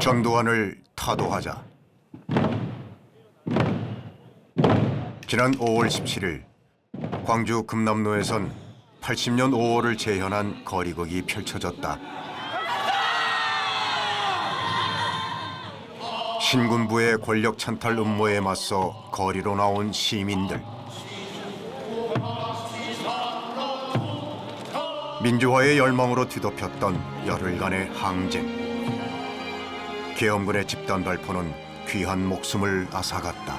전두환을 타도하자. 지난 5월 17일 광주 금남로에선 80년 5월을 재현한 거리극이 펼쳐졌다. 신군부의 권력 찬탈 음모에 맞서 거리로 나온 시민들. 민주화의 열망으로 뒤덮였던 열흘간의 항쟁. 계엄군의 집단 발포는 귀한 목숨을 앗아갔다.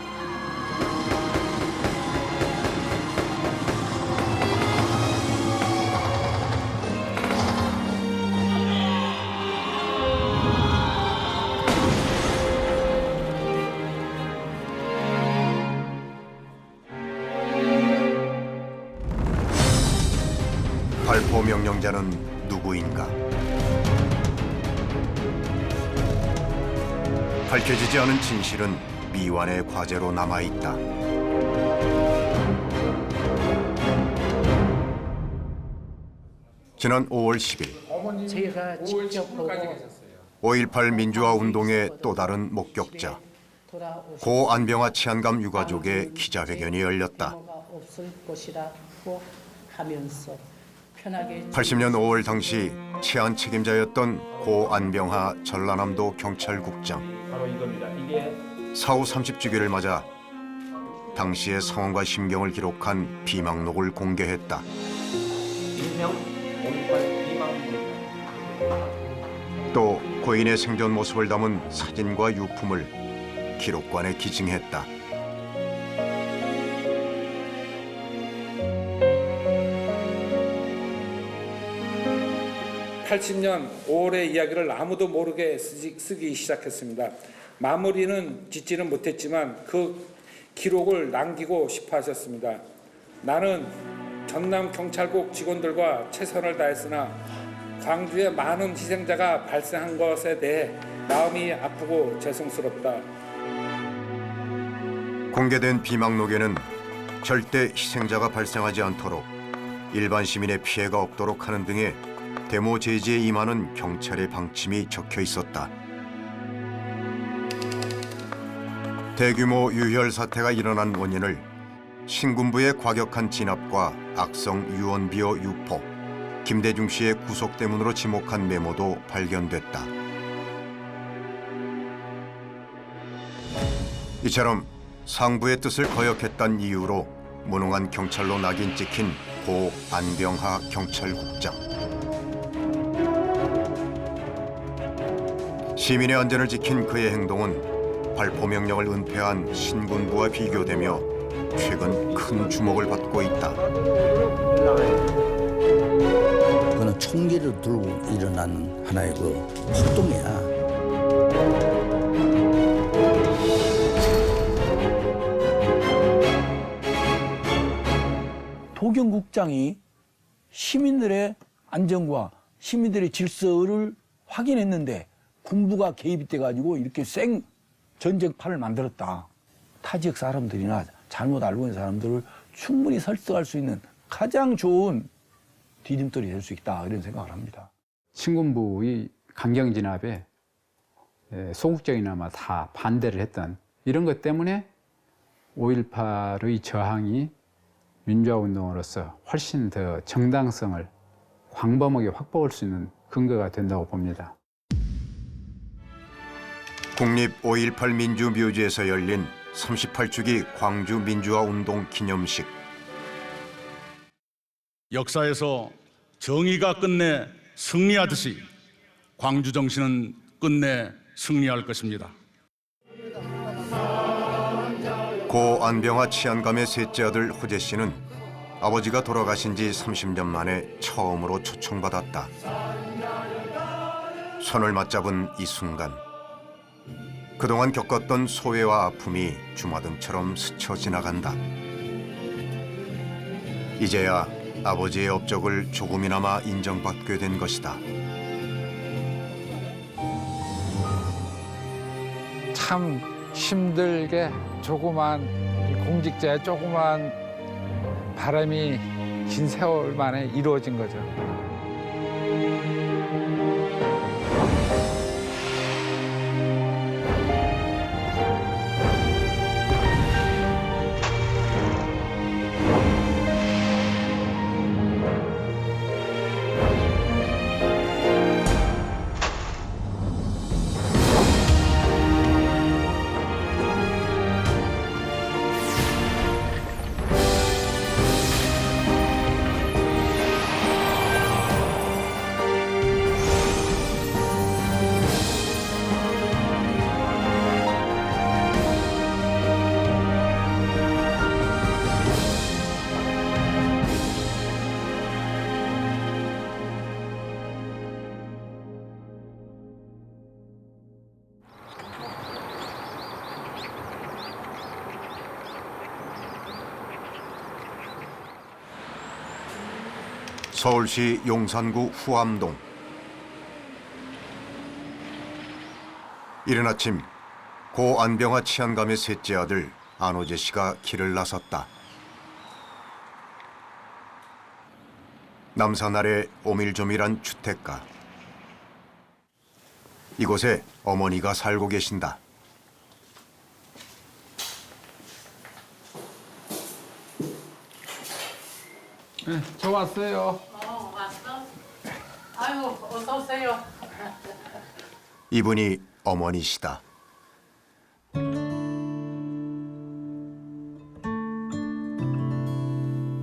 발포 명령자는 누구인가? 밝혀지지 않은 진실은 미완의 과제로 남아있다. 지난 5월 10일 제가 직접 보고 5.18 민주화 운동의 또 다른 목격자 고 안병화 치안감 유가족의 기자회견이 열렸다. 없을 것이라고 하면서 80년 5월 당시 치안 책임자였던 고 안병화 전라남도 경찰국장. 바로 이겁니다. 이게 사후 30주기를 맞아 당시의 상황과 심경을 기록한 비망록을 공개했다. 일명 5.18 비망록입니다. 또 고인의 생전 모습을 담은 사진과 유품을 기록관에 기증했다. (80년 5월의) 이야기를 아무도 모르게 쓰기 시작했습니다. 마무리는 짓지는 못했지만 그 기록을 남기고 싶어 하셨습니다. 나는 전남 경찰국 직원들과 최선을 다했으나 광주에 많은 희생자가 발생한 것에 대해 마음이 아프고 죄송스럽다. 공개된 비망록에는 절대 희생자가 발생하지 않도록 일반 시민의 피해가 없도록 하는 등의 데모 제지에 임하는 경찰의 방침이 적혀 있었다. 대규모 유혈 사태가 일어난 원인을 신군부의 과격한 진압과 악성 유언비어 유포, 김대중 씨의 구속 때문으로 지목한 메모도 발견됐다. 이처럼 상부의 뜻을 거역했다는 이유로 무능한 경찰로 낙인 찍힌 고 안병화 경찰국장. 시민의 안전을 지킨 그의 행동은 발포 명령을 은폐한 신군부와 비교되며 최근 큰 주목을 받고 있다. 그거는 총기를 들고 일어난 하나의 그 활동이야. 도경국장이 시민들의 안전과 시민들의 질서를 확인했는데 군부가 개입이 돼가지고 이렇게 생 전쟁판을 만들었다. 타 지역 사람들이나 잘못 알고 있는 사람들을 충분히 설득할 수 있는 가장 좋은 디딤돌이 될 수 있다 이런 생각을 합니다. 신군부의 강경 진압에 소극적이나마 다 반대를 했던 이런 것 때문에 5.18의 저항이 민주화운동으로서 훨씬 더 정당성을 광범하게 확보할 수 있는 근거가 된다고 봅니다. 국립 5.18 민주묘지에서 열린 38주기 광주 민주화운동 기념식. 역사에서 정의가 끝내 승리하듯이 광주 정신은 끝내 승리할 것입니다. 고 안병화 치안감의 셋째 아들 호재 씨는 아버지가 돌아가신 지 30년 만에 처음으로 초청받았다. 손을 맞잡은 이 순간 그동안 겪었던 소외와 아픔이 주마등처럼 스쳐 지나간다. 이제야 아버지의 업적을 조금이나마 인정받게 된 것이다. 참 힘들게 조그만 공직자의 조그만 바람이 긴 세월 만에 이루어진 거죠. 서울시 용산구 후암동. 이른 아침 고 안병화 치안감의 셋째 아들 안호재 씨가 길을 나섰다. 남산 아래 오밀조밀한 주택가. 이곳에 어머니가 살고 계신다. 네, 저 왔어요. 왔어? 아유, 어서 오세요. 이분이 어머니시다.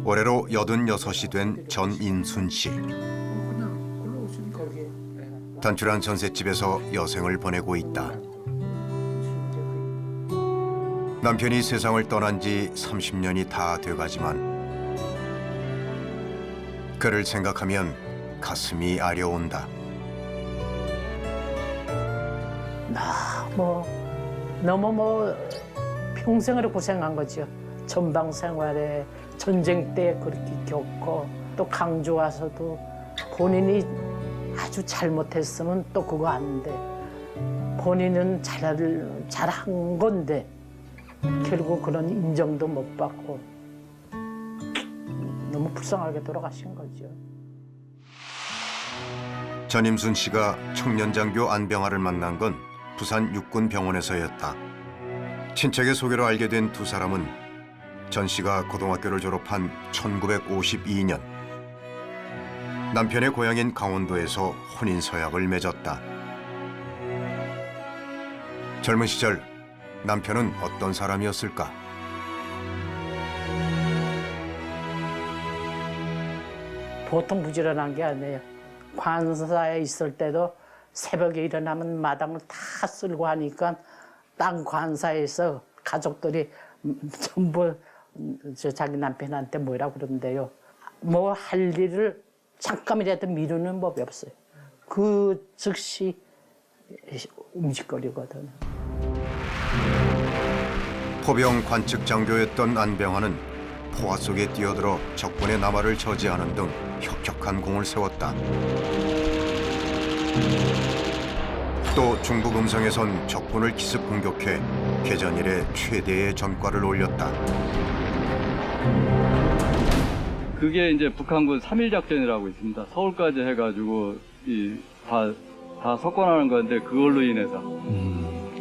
올해로 86이 된 전인순 씨. 단출한 전셋집에서 여생을 보내고 있다. 남편이 세상을 떠난 지 30년이 다 돼가지만 그를 생각하면 가슴이 아려온다. 너무 평생을 고생한 거죠. 전방 생활에 전쟁 때 그렇게 겪고 또 강주 와서도 본인이 아주 잘못했으면 또 그거 안 돼. 본인은 잘한 건데 결국 그런 인정도 못 받고 너무 불쌍하게 돌아가신 거죠. 전임순 씨가 청년장교 안병화를 만난 건 부산 육군병원에서였다. 친척의 소개로 알게 된 두 사람은 전 씨가 고등학교를 졸업한 1952년 남편의 고향인 강원도에서 혼인서약을 맺었다. 젊은 시절 남편은 어떤 사람이었을까? 보통 부지런한 게 아니에요. 관사에 있을 때도 새벽에 일어나면 마당을 다 쓸고 하니까 땅 관사에서 가족들이 전부 자기 남편한테 뭐라 그러는데요. 뭐 할 일을 잠깐이라도 미루는 법이 없어요. 그 즉시 움직거리거든요. 포병 관측 장교였던 안병화는 포화 속에 뛰어들어 적군의 남하를 저지하는 등 혁혁한 공을 세웠다. 또 중북 음성에선 적군을 기습 공격해 개전 이래 최대의 전과를 올렸다. 그게 이제 북한군 3.1 작전이라고 있습니다. 서울까지 해가지고 다 석권하는 건데 그걸로 인해서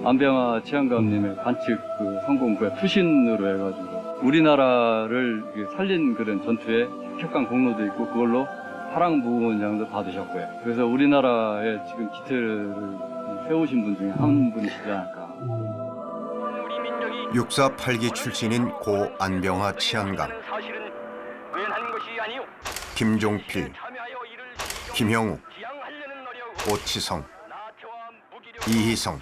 안병화 치안감님의 관측 그 성공부의 투신으로 해가지고 우리나라를 살린 그런 전투에 혁혁한 공로도 있고 그걸로 사랑부원장도 받으셨고요. 그래서 우리나라에 지금 기틀을 세우신 분 중에 한 분이시지 않을까. 6사 8기 출신인 고 안병화 치안감. 김종필, 김형우, 오치성, 이희성,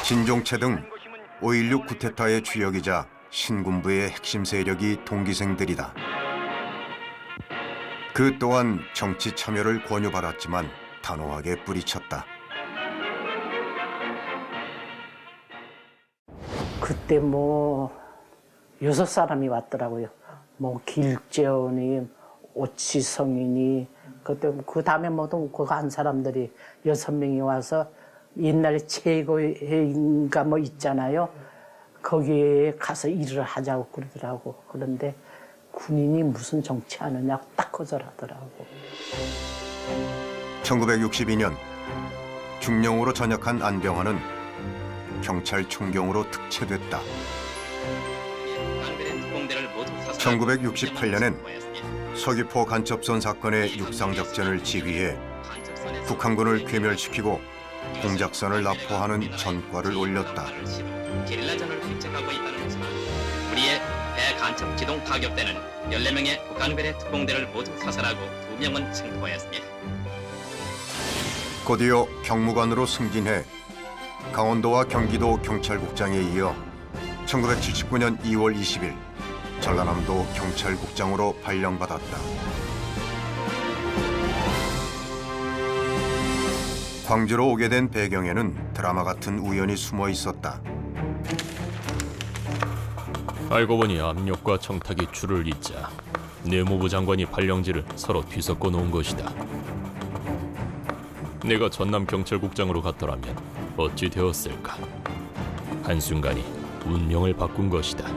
진종채 등 5.16 쿠데타의 주역이자 신군부의 핵심 세력이 동기생들이다. 그 또한 정치 참여를 권유받았지만 단호하게 뿌리쳤다. 그때 6사람이 왔더라고요. 길재원이, 오치성이니, 그 다음에 그거 한 사람들이 6명이 와서 옛날에 최고회인가 있잖아요. 거기에 가서 일을 하자고 그러더라고. 그런데 군인이 무슨 정치하느냐고 딱 거절하더라고. 1962년 중령으로 전역한 안병화는 경찰 총경으로 특채됐다. 1968년엔 서귀포 간첩선 사건의 육상작전을 지휘해 북한군을 괴멸시키고 공작선을 납포하는 전과를 올렸다. 게릴라전을 획책하고 있다는 점. 우리의 대간첩 기동 타격대는 14명의 북한군의 특공대를 모두 사살하고 2명은 생포했습니다. 곧이어 경무관으로 승진해 강원도와 경기도 경찰국장에 이어 1979년 2월 20일 전라남도 경찰국장으로 발령받았다. 광주로 오게 된 배경에는 드라마 같은 우연이 숨어 있었다. 알고 보니 압력과 청탁이 줄을 잇자 내무부 장관이 발령지를 서로 뒤섞어 놓은 것이다. 내가 전남 경찰국장으로 갔더라면 어찌 되었을까? 한순간이 운명을 바꾼 것이다.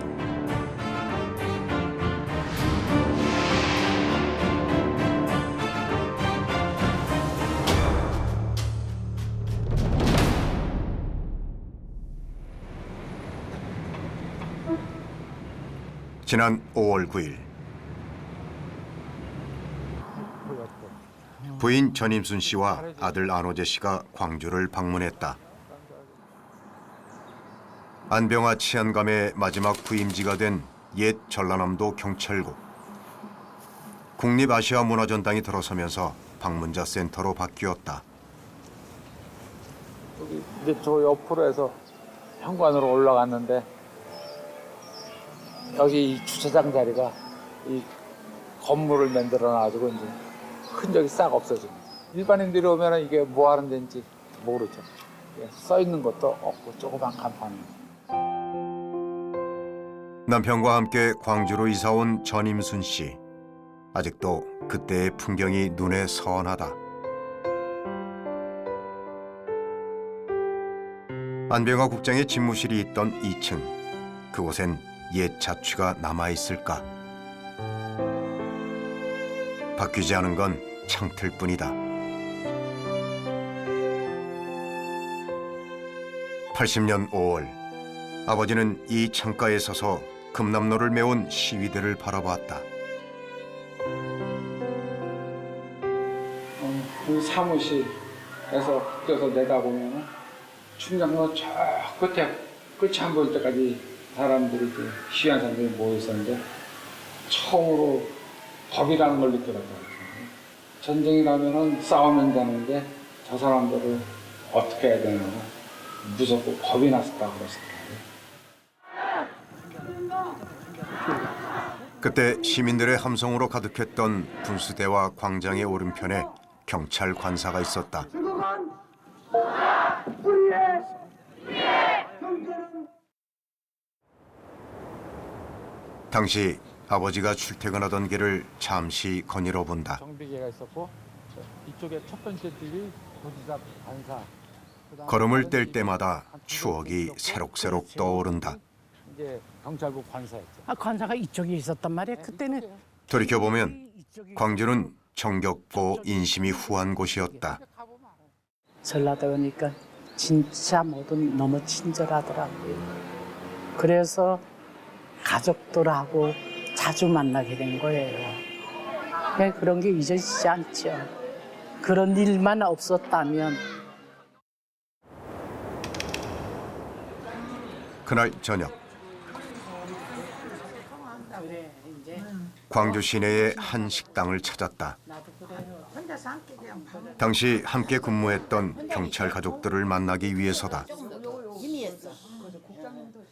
지난 5월 9일 부인 전임순 씨와 아들 안호재 씨가 광주를 방문했다. 안병화 치안감의 마지막 부임지가 된 옛 전라남도 경찰국. 국립아시아문화전당이 들어서면서 방문자 센터로 바뀌었다. 여기 이제 저 옆으로 해서 현관으로 올라갔는데 여기 이 주차장 자리가 이 건물을 만들어놔가지고 이제 흔적이 싹 없어집니다. 일반인들이 오면 이게 뭐 하는 데인지 모르죠. 써 있는 것도 없고 조그만 간판입니다. 남편과 함께 광주로 이사온 전임순 씨. 아직도 그때의 풍경이 눈에 선하다. 안병화 국장의 집무실이 있던 2층. 그곳엔 옛 자취가 남아있을까? 바뀌지 않은 건 창틀뿐이다. 80년 5월 아버지는 이 창가에 서서 금남로를 메운 시위대를 바라봤다. 그 사무실에서 그래서 내다보면 충장로 저 끝이 안 보일 때까지 사람들이 이제 시위한 사람들이 모여 있었는데 처음으로 법이라는 걸 느껴봤더라고요. 전쟁이 나면은 싸우면 되는데 저 사람들을 어떻게 해야 되나 무섭고 겁이 났었다고 그랬어요. 그때 시민들의 함성으로 가득했던 분수대와 광장의 오른편에 경찰 관사가 있었다. 당시 아버지가 출퇴근하던 길을 잠시 거닐어 본다. 정비계가 있었고 이쪽에 첫 번째 집이 도지사 관사. 걸음을 뗄 때마다 추억이 새록새록 떠오른다. 이제 경찰국 관사였죠. 관사가 이쪽에 있었단 말이야. 그때는 돌이켜보면 광주는 정겹고 인심이 후한 곳이었다. 전라도 오니까 진짜 모두 너무 친절하더라고요. 그래서 가족들하고 자주 만나게 된 거예요. 그런 게 잊어지지 않죠. 그런 일만 없었다면. 그날 저녁 광주 시내의 한 식당을 찾았다. 당시 함께 근무했던 경찰 가족들을 만나기 위해서다.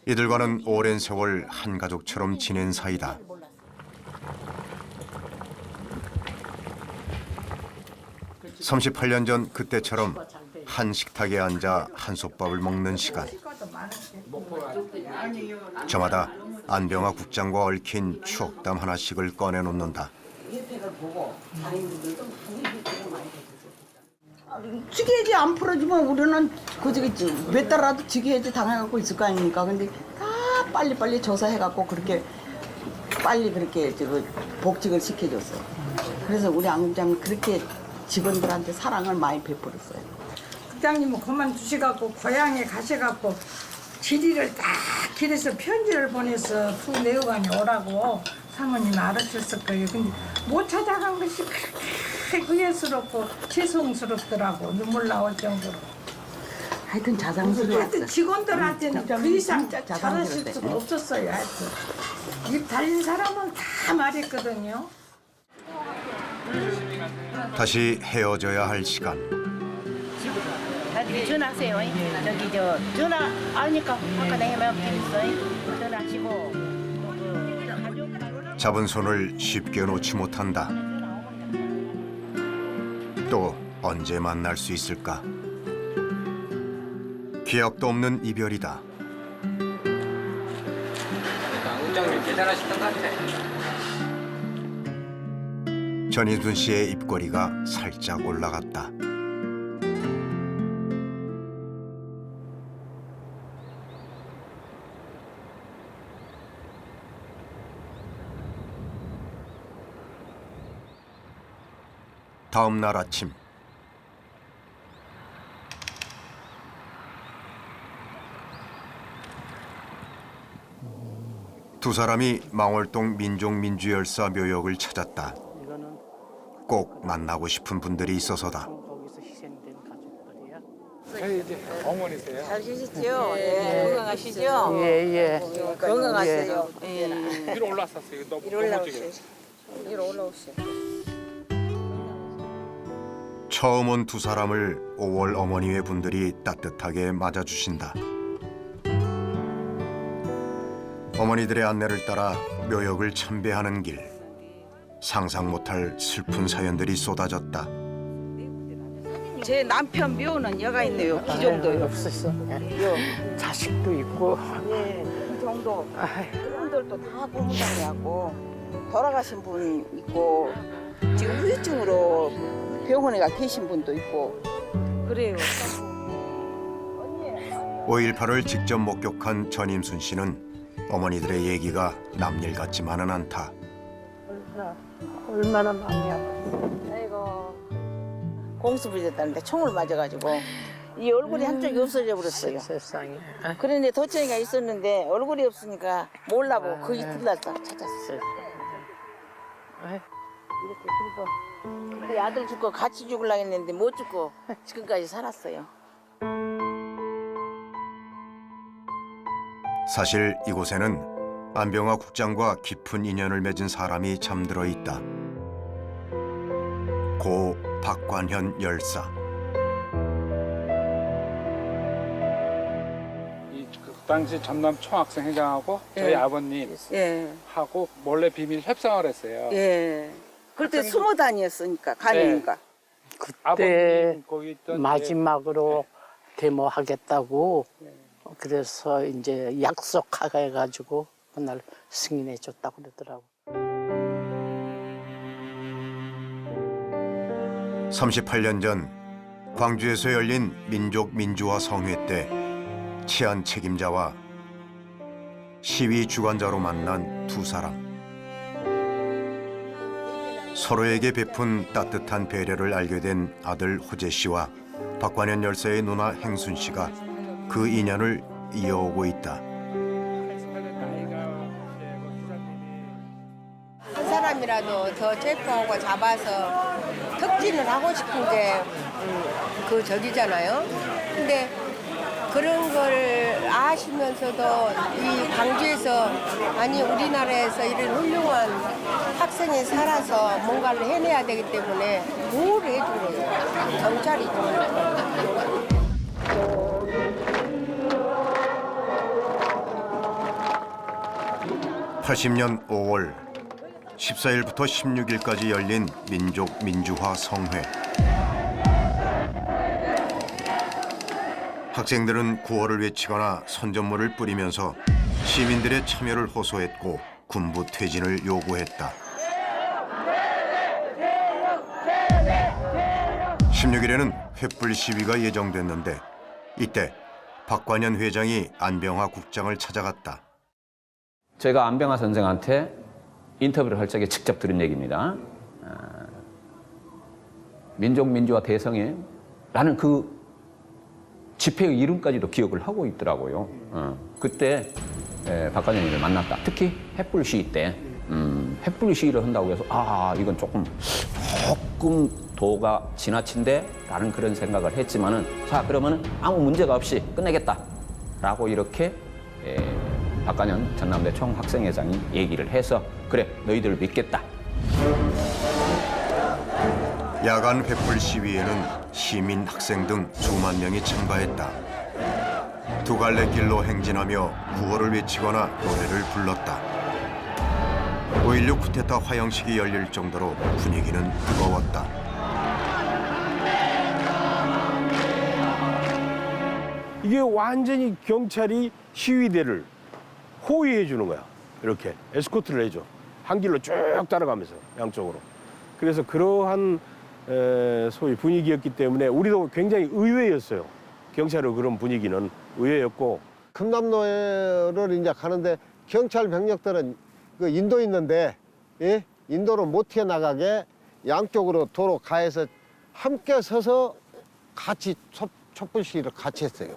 이들과는 오랜 세월 한 가족처럼 지낸 사이다. (38년) 전 그때처럼 한 식탁에 앉아 한솥밥을 먹는 시간. 저마다 안병화 국장과 얽힌 추억담 하나씩을 꺼내놓는다. 지게해지 안 풀어주면 우리는 몇 달이라도 지게해지 당해갖고 있을 거 아닙니까? 근데 다 빨리빨리 조사해갖고 그렇게 빨리 그렇게 복직을 시켜줬어. 그래서 우리 안 국장은 그렇게 직원들한테 사랑을 많이 베풀었어요. 국장님은 그만두시갖고 고향에 가셔갖고 지리를 딱 길에서 편지를 보내서 두 내후관이 오라고 사모님이 알아셨을 거예요. 근데 못 찾아간 것이 그렇게 의외스럽고 죄송스럽더라고. 눈물 나올 정도로. 하여튼 자상스러웠어. 하여튼 직원들한테는 그 이상 잘하실 수가 없었어요. 하여튼 입 달린 사람은 다 말했거든요. 다시 헤어져야 할 시간. 나중에 전화하세요. 저기 전화 아니까 아까 내가 했어요. 전화하시고. 잡은 손을 쉽게 놓지 못한다. 또 언제 만날 수 있을까? 기약도 없는 이별이다. 국장님 대단하셨던 것 같아. 전인순 씨의 입꼬리가 살짝 올라갔다. 다음 날 아침 두 사람이 망월동 민족민주열사 묘역을 찾았다. 꼭 만나고 싶은 분들이 있어서다. 어머니세요? 잘 계시죠? 예. 건강하시죠? 예. 건강하세요. 위로 올라왔었어요. 너무 위로 올라오세요. 위로 올라오세요. 처음 온 두 사람을 5월 어머니의 분들이 따뜻하게 맞아주신다. 어머니들의 안내를 따라 묘역을 참배하는 길. 상상 못할 슬픈 사연들이 쏟아졌다. 제 남편 묘는 여가 있네요. 기정도요. 없었어. 자식도 있고. 예, 이 정도. 그분들도 다 고무장에 하고 돌아가신 분 있고 지금 후유증으로 병원에 가 계신 분도 있고 그래요. 5.18을 직접 목격한 전임순 씨는 어머니들의 얘기가 남일 같지만은 않다. 얼마나 마음이 아파. 아이고 공습이 됐다는데 총을 맞아가지고 이 얼굴이 한쪽이 없어져 버렸어요. 세상에. 그런데 도청이가 있었는데 얼굴이 없으니까 몰라보고 그 이틀 날 찾았어요. 이렇게 그래도 그 아들 죽고 같이 죽으려고 했는데 못 죽고 지금까지 살았어요. 사실 이곳에는 안병화 국장과 깊은 인연을 맺은 사람이 잠들어 있다. 고 박관현 열사. 그 당시 전남 총학생회장하고 저희 예. 아버님 예. 하고 몰래 비밀 협상을 했어요. 예. 그때 숨어 다녔으니까 가니까. 그때 아버님 거기 있던 마지막으로 데모하겠다고 그래서 이제 약속해가지고 그날 승인해 줬다고 그러더라고. 38년 전 광주에서 열린 민족민주화 성회 때 치안 책임자와 시위 주관자로 만난 두 사람. 서로에게 베푼 따뜻한 배려를 알게 된 아들 호재 씨와 박관현 열사의 누나 행순 씨가 그 인연을 이어오고 있다. 한 사람이라도 더 체포하고 잡아서 특진을 하고 싶은 게 그 저기잖아요. 근데 그런 걸 아시면서도 이 광주에서 아니 우리나라에서 이런 훌륭한 학생이 살아서 뭔가를 해내야 되기 때문에 뭘 해준 거예요. 경찰이 준 거예요. 80년 5월 14일부터 16일까지 열린 민족민주화 성회. 학생들은 구호를 외치거나 선전물을 뿌리면서 시민들의 참여를 호소했고 군부 퇴진을 요구했다. 16일에는 횃불 시위가 예정됐는데 이때 박관현 회장이 안병화 국장을 찾아갔다. 제가 안병화 선생한테 인터뷰를 할 적에 직접 들은 얘기입니다. 민족민주화 대성회라는 그 집회의 이름까지도 기억을 하고 있더라고요. 그때 박관현이를 만났다. 특히 횃불 시위 때 횃불 시위를 한다고 해서 이건 조금 도가 지나친데 라는 그런 생각을 했지만은 자 그러면은 아무 문제가 없이 끝내겠다라고 이렇게 박관현 전남대 총학생회장이 얘기를 해서 그래 너희들을 믿겠다. 야간 횃불 시위에는 시민, 학생 등 수만 명이 참가했다. 두 갈래 길로 행진하며 구호를 외치거나 노래를 불렀다. 5.16 쿠데타 화형식이 열릴 정도로 분위기는 뜨거웠다. 이게 완전히 경찰이 시위대를 호위해 주는 거야. 이렇게 에스코트를 해줘. 한 길로 쭉 따라가면서 양쪽으로. 그래서 그러한 소위 분위기였기 때문에 우리도 굉장히 의외였어요. 경찰의 그런 분위기는 의외였고. 금남로를 이제 가는데 경찰 병력들은 그 인도 있는데, 예? 인도로 못 튀어나가게 양쪽으로 도로 가에서 함께 서서 같이 촛불 시위를 같이 했어요.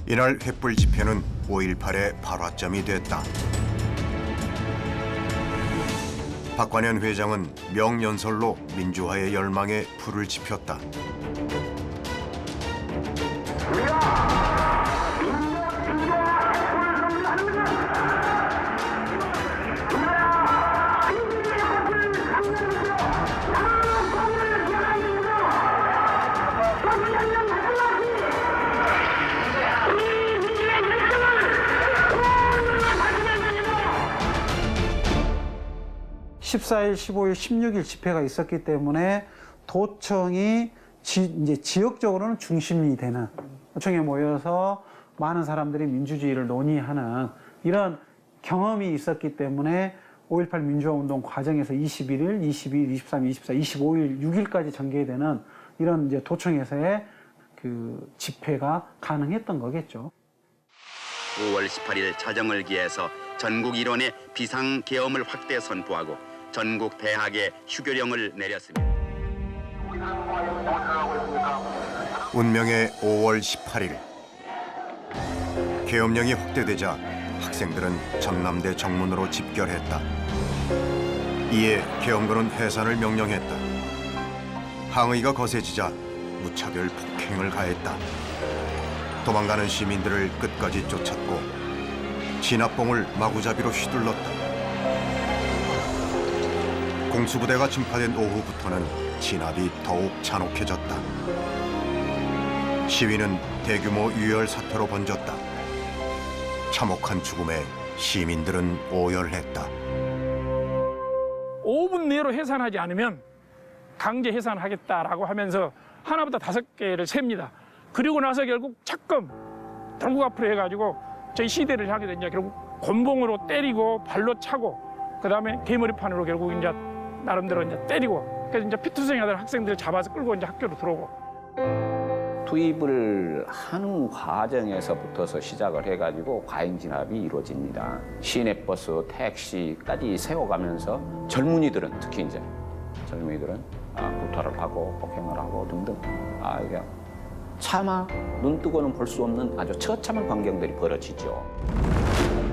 이날 횃불 집회는 5.18의 발화점이 됐다. 박관현 회장은 명연설로 민주화의 열망에 불을 지폈다. 일 14일, 15일, 16일 집회가 있었기 때문에 도청이 이제 지역적으로는 중심이 되는, 도청에 모여서 많은 사람들이 민주주의를 논의하는 이런 경험이 있었기 때문에 5.18 민주화운동 과정에서 21일, 22일, 23일, 24일, 25일, 6일까지 전개되는 이런 이제 도청에서의 그 집회가 가능했던 거겠죠. 5월 18일 자정을 기해서 전국 일원의 비상계엄을 확대 선포하고 전국 대학에 휴교령을 내렸습니다. 운명의 5월 18일. 계엄령이 확대되자 학생들은 전남대 정문으로 집결했다. 이에 계엄군은 해산을 명령했다. 항의가 거세지자 무차별 폭행을 가했다. 도망가는 시민들을 끝까지 쫓았고 진압봉을 마구잡이로 휘둘렀다. 공수부대가 진파된 오후부터는 진압이 더욱 잔혹해졌다. 시위는 대규모 유혈 사태로 번졌다. 참혹한 죽음에 시민들은 오열했다. 5분 내로 해산하지 않으면 강제 해산하겠다라고 하면서 하나부터 5개를 셉니다. 그리고 나서 결국 착금 돌고 앞으로 해가지고 저희 시대를 향해 이제 결국 곤봉으로 때리고 발로 차고 그다음에 개머리판으로 결국 이제 나름대로 이제 때리고 그래서 이제 피투성이하던 학생들 잡아서 끌고 이제 학교로 들어오고. 투입을 하는 과정에서부터서 시작을 해가지고 과잉 진압이 이루어집니다. 시내버스, 택시까지 세워가면서 젊은이들은 특히 이제 젊은이들은 구타를 하고 폭행을 하고 등등 이게 차마 눈 뜨고는 볼 수 없는 아주 처참한 광경들이 벌어지죠.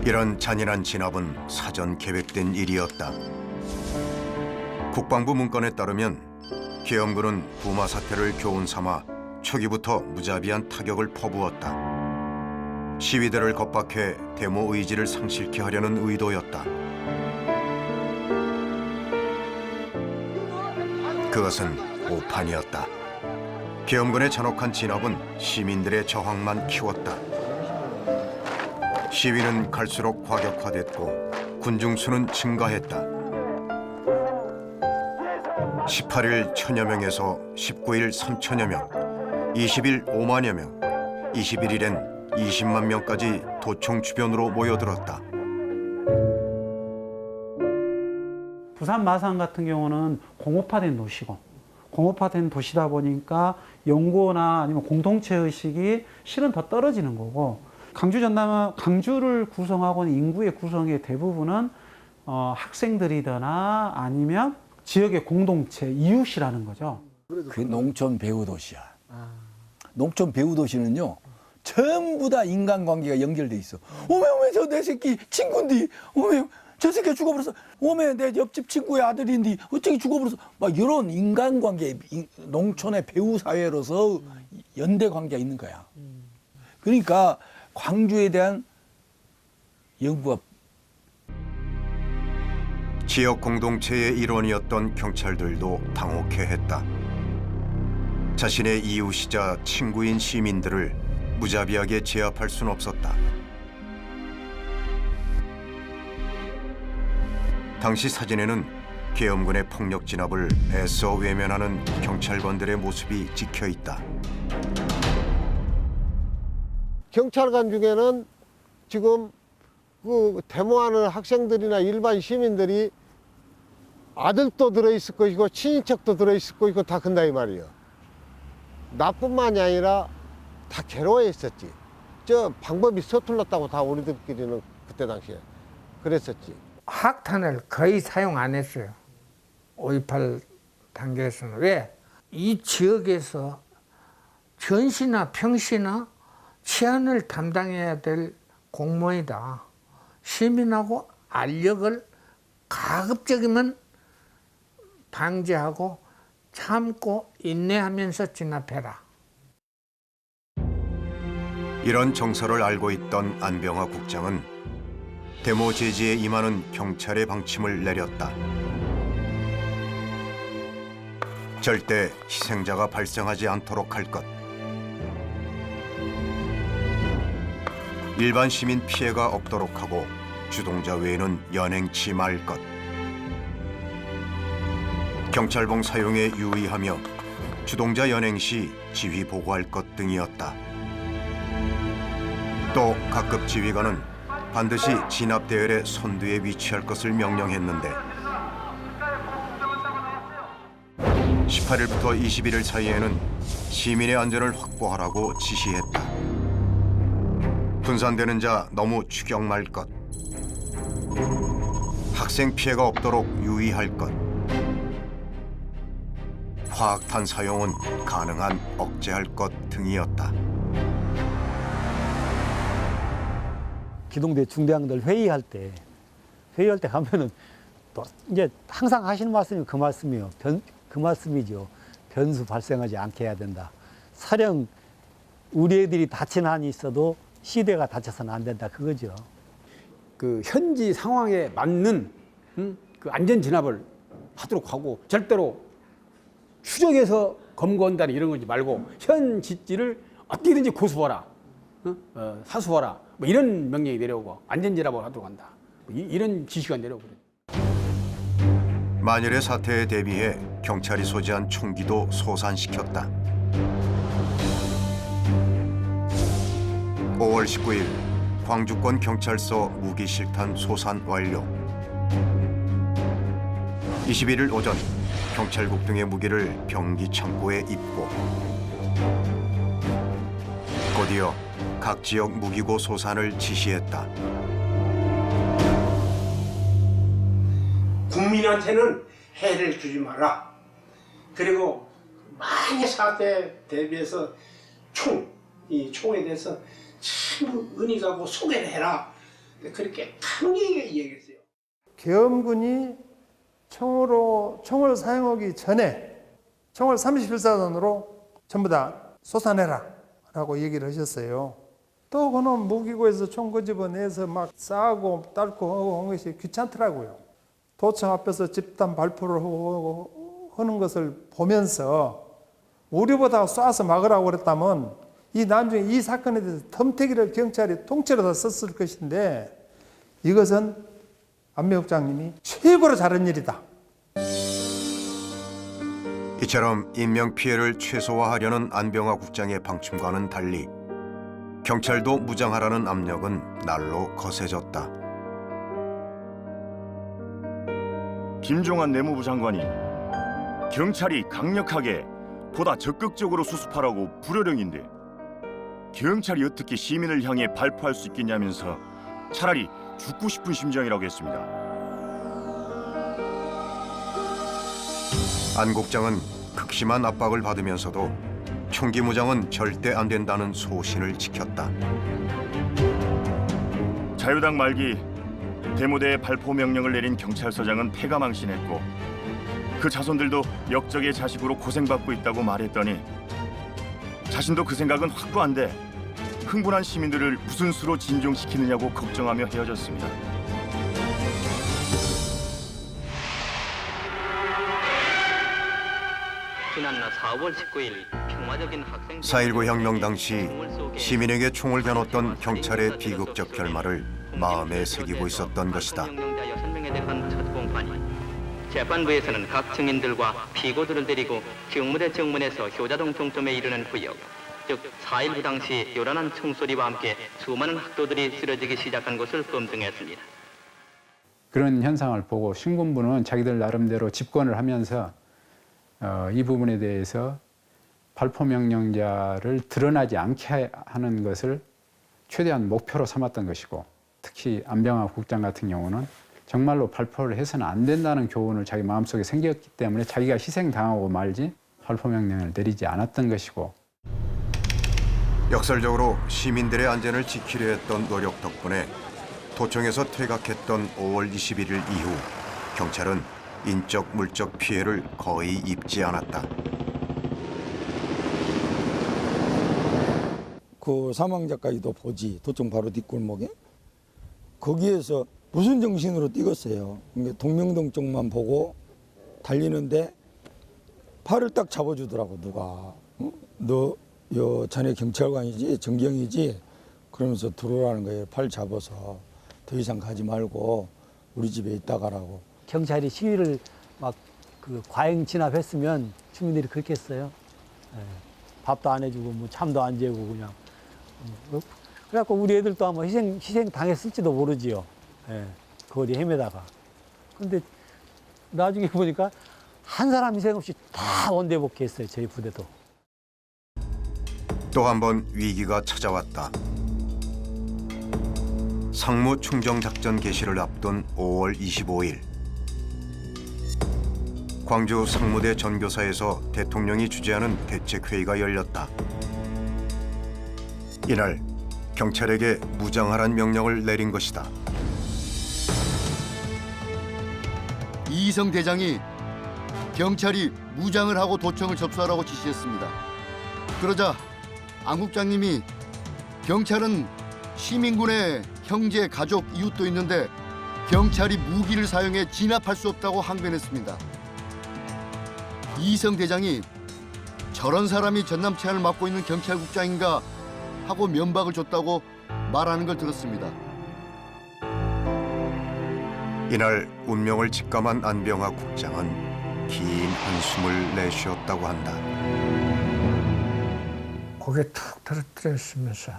이런 잔인한 진압은 사전 계획된 일이었다. 국방부 문건에 따르면 계엄군은 부마 사태를 교훈 삼아 초기부터 무자비한 타격을 퍼부었다. 시위대를 겁박해 데모 의지를 상실케 하려는 의도였다. 그것은 오판이었다. 계엄군의 잔혹한 진압은 시민들의 저항만 키웠다. 시위는 갈수록 과격화됐고 군중 수는 증가했다. 18일 1,000여 명에서 19일 3,000여 명, 20일 5만여 명, 21일엔 20만 명까지 도청 주변으로 모여들었다. 부산 마산 같은 경우는 공업화된 도시고 공업화된 도시다 보니까 연구나 아니면 공동체 의식이 실은 더 떨어지는 거고 강주 전남은 강주를 구성하고 있는 인구의 구성의 대부분은 학생들이거나 아니면 지역의 공동체, 이웃이라는 거죠. 그게 농촌 배후 도시야. 농촌 배후 도시는요, 전부 다 인간관계가 연결돼 있어. 오메 저 내 새끼 친구인데, 오메 저 새끼 죽어버렸어. 오메 내 옆집 친구의 아들인데 어떻게 죽어버렸어. 막 이런 인간관계, 농촌의 배후 사회로서 연대 관계가 있는 거야. 그러니까 광주에 대한 연구가 지역 공동체의 일원이었던 경찰들도 당혹해했다. 자신의 이웃이자 친구인 시민들을 무자비하게 제압할 순 없었다. 당시 사진에는 계엄군의 폭력 진압을 애써 외면하는 경찰관들의 모습이 찍혀 있다. 경찰관 중에는 지금 그 데모하는 학생들이나 일반 시민들이 아들도 들어있을 것이고 친인척도 들어있을 것이고 다 그런다 이 말이에요. 나뿐만이 아니라 다 괴로워했었지. 저 방법이 서툴렀다고 다 우리들끼리는 그때 당시에 그랬었지. 학탄을 거의 사용 안 했어요. 5.18 단계에서는. 왜? 이 지역에서 전시나 평시나 치안을 담당해야 될 공무원이다. 시민하고 알력을 가급적이면 방지하고 참고 인내하면서 진압해라. 이런 정서를 알고 있던 안병화 국장은 데모 제지에 임하는 경찰의 방침을 내렸다. 절대 희생자가 발생하지 않도록 할 것. 일반 시민 피해가 없도록 하고 주동자 외에는 연행치 말 것. 경찰봉 사용에 유의하며 주동자 연행 시 지휘 보고할 것 등이었다. 또 각급 지휘관은 반드시 진압 대열의 선두에 위치할 것을 명령했는데 18일부터 21일 사이에는 시민의 안전을 확보하라고 지시했다. 분산되는 자 너무 추격 말 것. 학생 피해가 없도록 유의할 것. 화학탄 사용은 가능한 억제할 것 등이었다. 기동대 중대장들 회의할 때 가면은 또 이제 항상 하시는 말씀이 그 말씀이요. 그 말씀이죠. 변수 발생하지 않게 해야 된다. 사령 우리 애들이 다친 한이 있어도 시대가 다쳐서는 안 된다. 그거죠. 그 현지 상황에 맞는 그 안전 진압을 하도록 하고 절대로 추적해서 검거한다는 이런 거지 말고 현 지지를 어떻게든지 고수하라, 사수하라 뭐 이런 명령이 내려오고 안전 진압을 하도록 한다. 이런 지시가 내려오고 그래. 만일의 사태에 대비해 경찰이 소지한 총기도 소산시켰다. 5월 19일 광주권 경찰서 무기 실탄 소산 완료. 21일 오전 경찰국 등의 무기를 병기 창고에 입고 곧이어 각 지역 무기고 소산을 지시했다. 국민한테는 해를 주지 마라. 그리고 만약 사태에 대비해서 이 총에 대해서 전부 은희 가고 소개를 해라. 그렇게 강하게 얘기했어요. 계엄군이 총을 사용하기 전에 총을 31사단으로 전부 다 쏟아내라 라고 얘기를 하셨어요. 또 그놈 무기고에서 총 끄집어내서 막 싸고 딸고 하고 하는 것이 귀찮더라고요. 도청 앞에서 집단 발표를 하는 것을 보면서 우리보다 쏴서 막으라고 그랬다면 이 나중에 이 사건에 대해서 덤태기를 경찰이 통째로 다 썼을 것인데 이것은 안병화 국장님이 최고로 잘한 일이다. 이처럼 인명피해를 최소화하려는 안병화 국장의 방침과는 달리 경찰도 무장하라는 압력은 날로 거세졌다. 김종환 내무부 장관이 경찰이 강력하게 보다 적극적으로 수습하라고 불효령인데 경찰이 어떻게 시민을 향해 발포할 수 있겠냐면서 차라리 죽고 싶은 심정이라고 했습니다. 안 국장은 극심한 압박을 받으면서도 총기 무장은 절대 안 된다는 소신을 지켰다. 자유당 말기 데모대에 발포 명령을 내린 경찰서장은 패가망신했고 그 자손들도 역적의 자식으로 고생받고 있다고 말했더니 자신도 그 생각은 확고한데 흥분한 시민들을 무슨 수로 진정시키느냐고 걱정하며 헤어졌습니다. 지난 4월 19일 평화적인 학생 4.19 혁명 당시 시민에게 총을 겨눴던 경찰의 비극적 결말을 마음에 새기고 있었던 것이다. 명령자 6명에 대한 첫 공판이 재판부에서는 각 증인들과 피고들을 데리고 정문의 정문에서 효자동 종점에 이르는 구역, 즉 4.19 당시 요란한 총소리와 함께 수많은 학도들이 쓰러지기 시작한 것을 검증했습니다. 그런 현상을 보고 신군부는 자기들 나름대로 집권을 하면서 이 부분에 대해서 발포명령자를 드러나지 않게 하는 것을 최대한 목표로 삼았던 것이고, 특히 안병화 국장 같은 경우는 정말로 발포를 해서는 안 된다는 교훈을 자기 마음속에 생겼기 때문에 자기가 희생당하고 말지 발포명령을 내리지 않았던 것이고, 역설적으로 시민들의 안전을 지키려 했던 노력 덕분에 도청에서 퇴각했던 5월 21일 이후 경찰은 인적, 물적 피해를 거의 입지 않았다. 그 사망자까지도 보지, 도청 바로 뒷골목에. 거기에서 무슨 정신으로 뛰었어요. 동명동 쪽만 보고 달리는데 팔을 딱 잡아주더라고, 누가. 너 자네 경찰관이지, 정경이지? 그러면서 들어오라는 거예요. 팔 잡아서. 더 이상 가지 말고 우리 집에 있다 가라고. 경찰이 시위를 막 그 과잉 진압했으면 주민들이 그렇게 했어요. 밥도 안 해주고 뭐 잠도 안 재고 그냥. 그래갖고 우리 애들도 아마 희생 당했을지도 모르지요. 거리 헤매다가. 근데 나중에 보니까 한 사람 희생 없이 다 원대 복귀했어요, 저희 부대도. 또 한 번 위기가 찾아왔다. 상무 충정작전 개시를 앞둔 5월 25일. 광주 상무대 전교사에서 대통령이 주재하는 대책회의가 열렸다. 이날 경찰에게 무장하란 명령을 내린 것이다. 이희성 대장이 경찰이 무장을 하고 도청을 접수하라고 지시했습니다. 그러자 안 국장님이 경찰은 시민군의 형제, 가족, 이웃도 있는데 경찰이 무기를 사용해 진압할 수 없다고 항변했습니다. 이희성 대장이 저런 사람이 전남치안을 맡고 있는 경찰국장인가 하고 면박을 줬다고 말하는 걸 들었습니다. 이날 운명을 직감한 안병화 국장은 긴 한숨을 내쉬었다고 한다. 고개 툭 떨어뜨렸으면서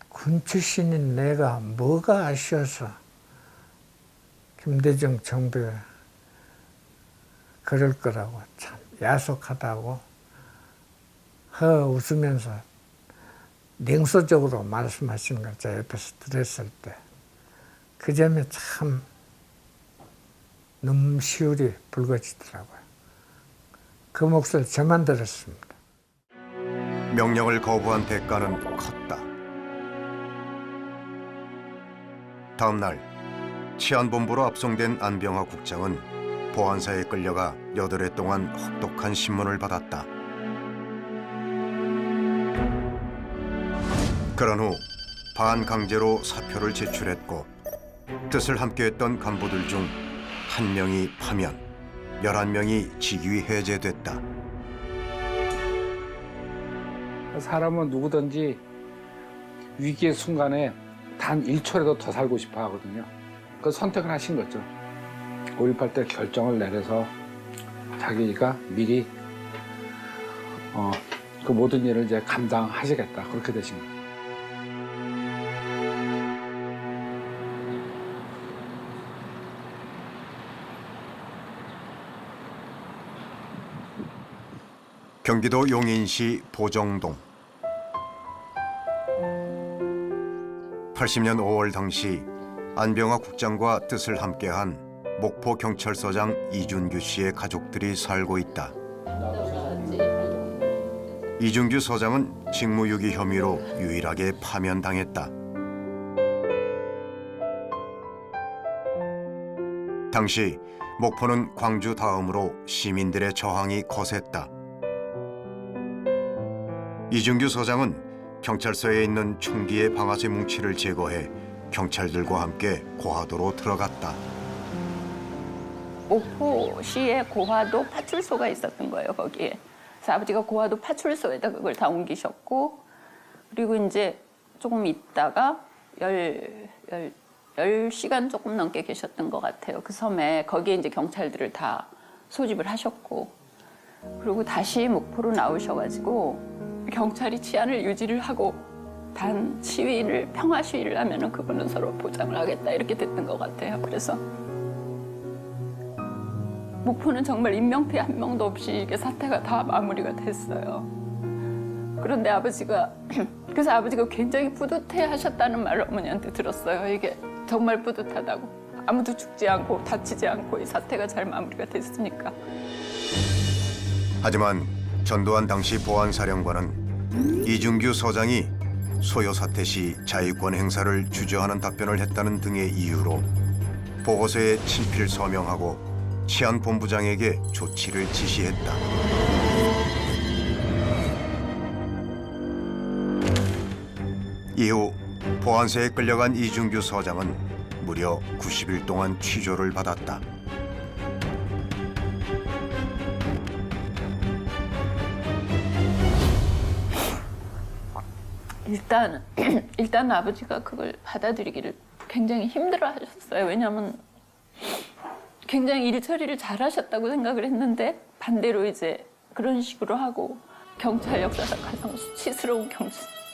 군 출신인 내가 뭐가 아쉬워서 김대중 정부에 그럴 거라고, 참 야속하다고 웃으면서 냉소적으로 말씀하시는 걸 제가 옆에서 들었을 때 그 점에 참 눈시울이 붉어지더라고요. 그 목소리 저만 들었습니다. 명령을 거부한 대가는 컸다. 다음 날 치안본부로 압송된 안병화 국장은 보안사에 끌려가 8해 동안 혹독한 신문을 받았다. 그런 후 반강제로 사표를 제출했고 뜻을 함께했던 간부들 중 1명이 파면, 11명이 직위 해제됐다. 사람은 누구든지 위기의 순간에 단 1초라도 더 살고 싶어 하거든요. 그 선택을 하신 거죠. 5.18 때 결정을 내려서 자기가 미리 그 모든 일을 이제 감당하시겠다, 그렇게 되신 거예요. 경기도 용인시 보정동. 80년 5월 당시 안병화 국장과 뜻을 함께한 목포경찰서장 이준규 씨의 가족들이 살고 있다. 이준규 서장은 직무유기 혐의로 유일하게 파면당했다. 당시 목포는 광주 다음으로 시민들의 저항이 거셌다. 이준규 서장은 경찰서에 있는 총기의 방아쇠 뭉치를 제거해 경찰들과 함께 고하도로 들어갔다. 목포시에 고하도 파출소가 있었던 거예요, 거기에. 그래서 아버지가 고하도 파출소에다 그걸 다 옮기셨고, 그리고 이제 조금 있다가 10시간 조금 넘게 계셨던 것 같아요. 그 섬에. 거기에 이제 경찰들을 다 소집을 하셨고, 그리고 다시 목포로 나오셔가지고 경찰이 치안을 유지를 하고 단 시위를 평화 시위를 하면은 그거는 서로 보장을 하겠다 이렇게 됐던 것 같아요. 그래서 목포는 정말 인명피해 한 명도 없이 이게 사태가 다 마무리가 됐어요. 그런데 아버지가 그래서 아버지가 굉장히 뿌듯해 하셨다는 말을 어머니한테 들었어요. 이게 정말 뿌듯하다고. 아무도 죽지 않고 다치지 않고 이 사태가 잘 마무리가 됐으니까. 하지만 전두환 당시 보안사령관은 이준규 서장이 소요 사태 시 자위권 행사를 주저하는 답변을 했다는 등의 이유로 보고서에 친필 서명하고 치안본부장에게 조치를 지시했다. 이후 보안사에 끌려간 이준규 서장은 무려 90일 동안 취조를 받았다. 일단 아버지가 그걸 받아들이기를 굉장히 힘들어하셨어요. 왜냐하면 굉장히 일 처리를 잘하셨다고 생각을 했는데 반대로 이제 그런 식으로 하고 경찰 역사상 가장 수치스러운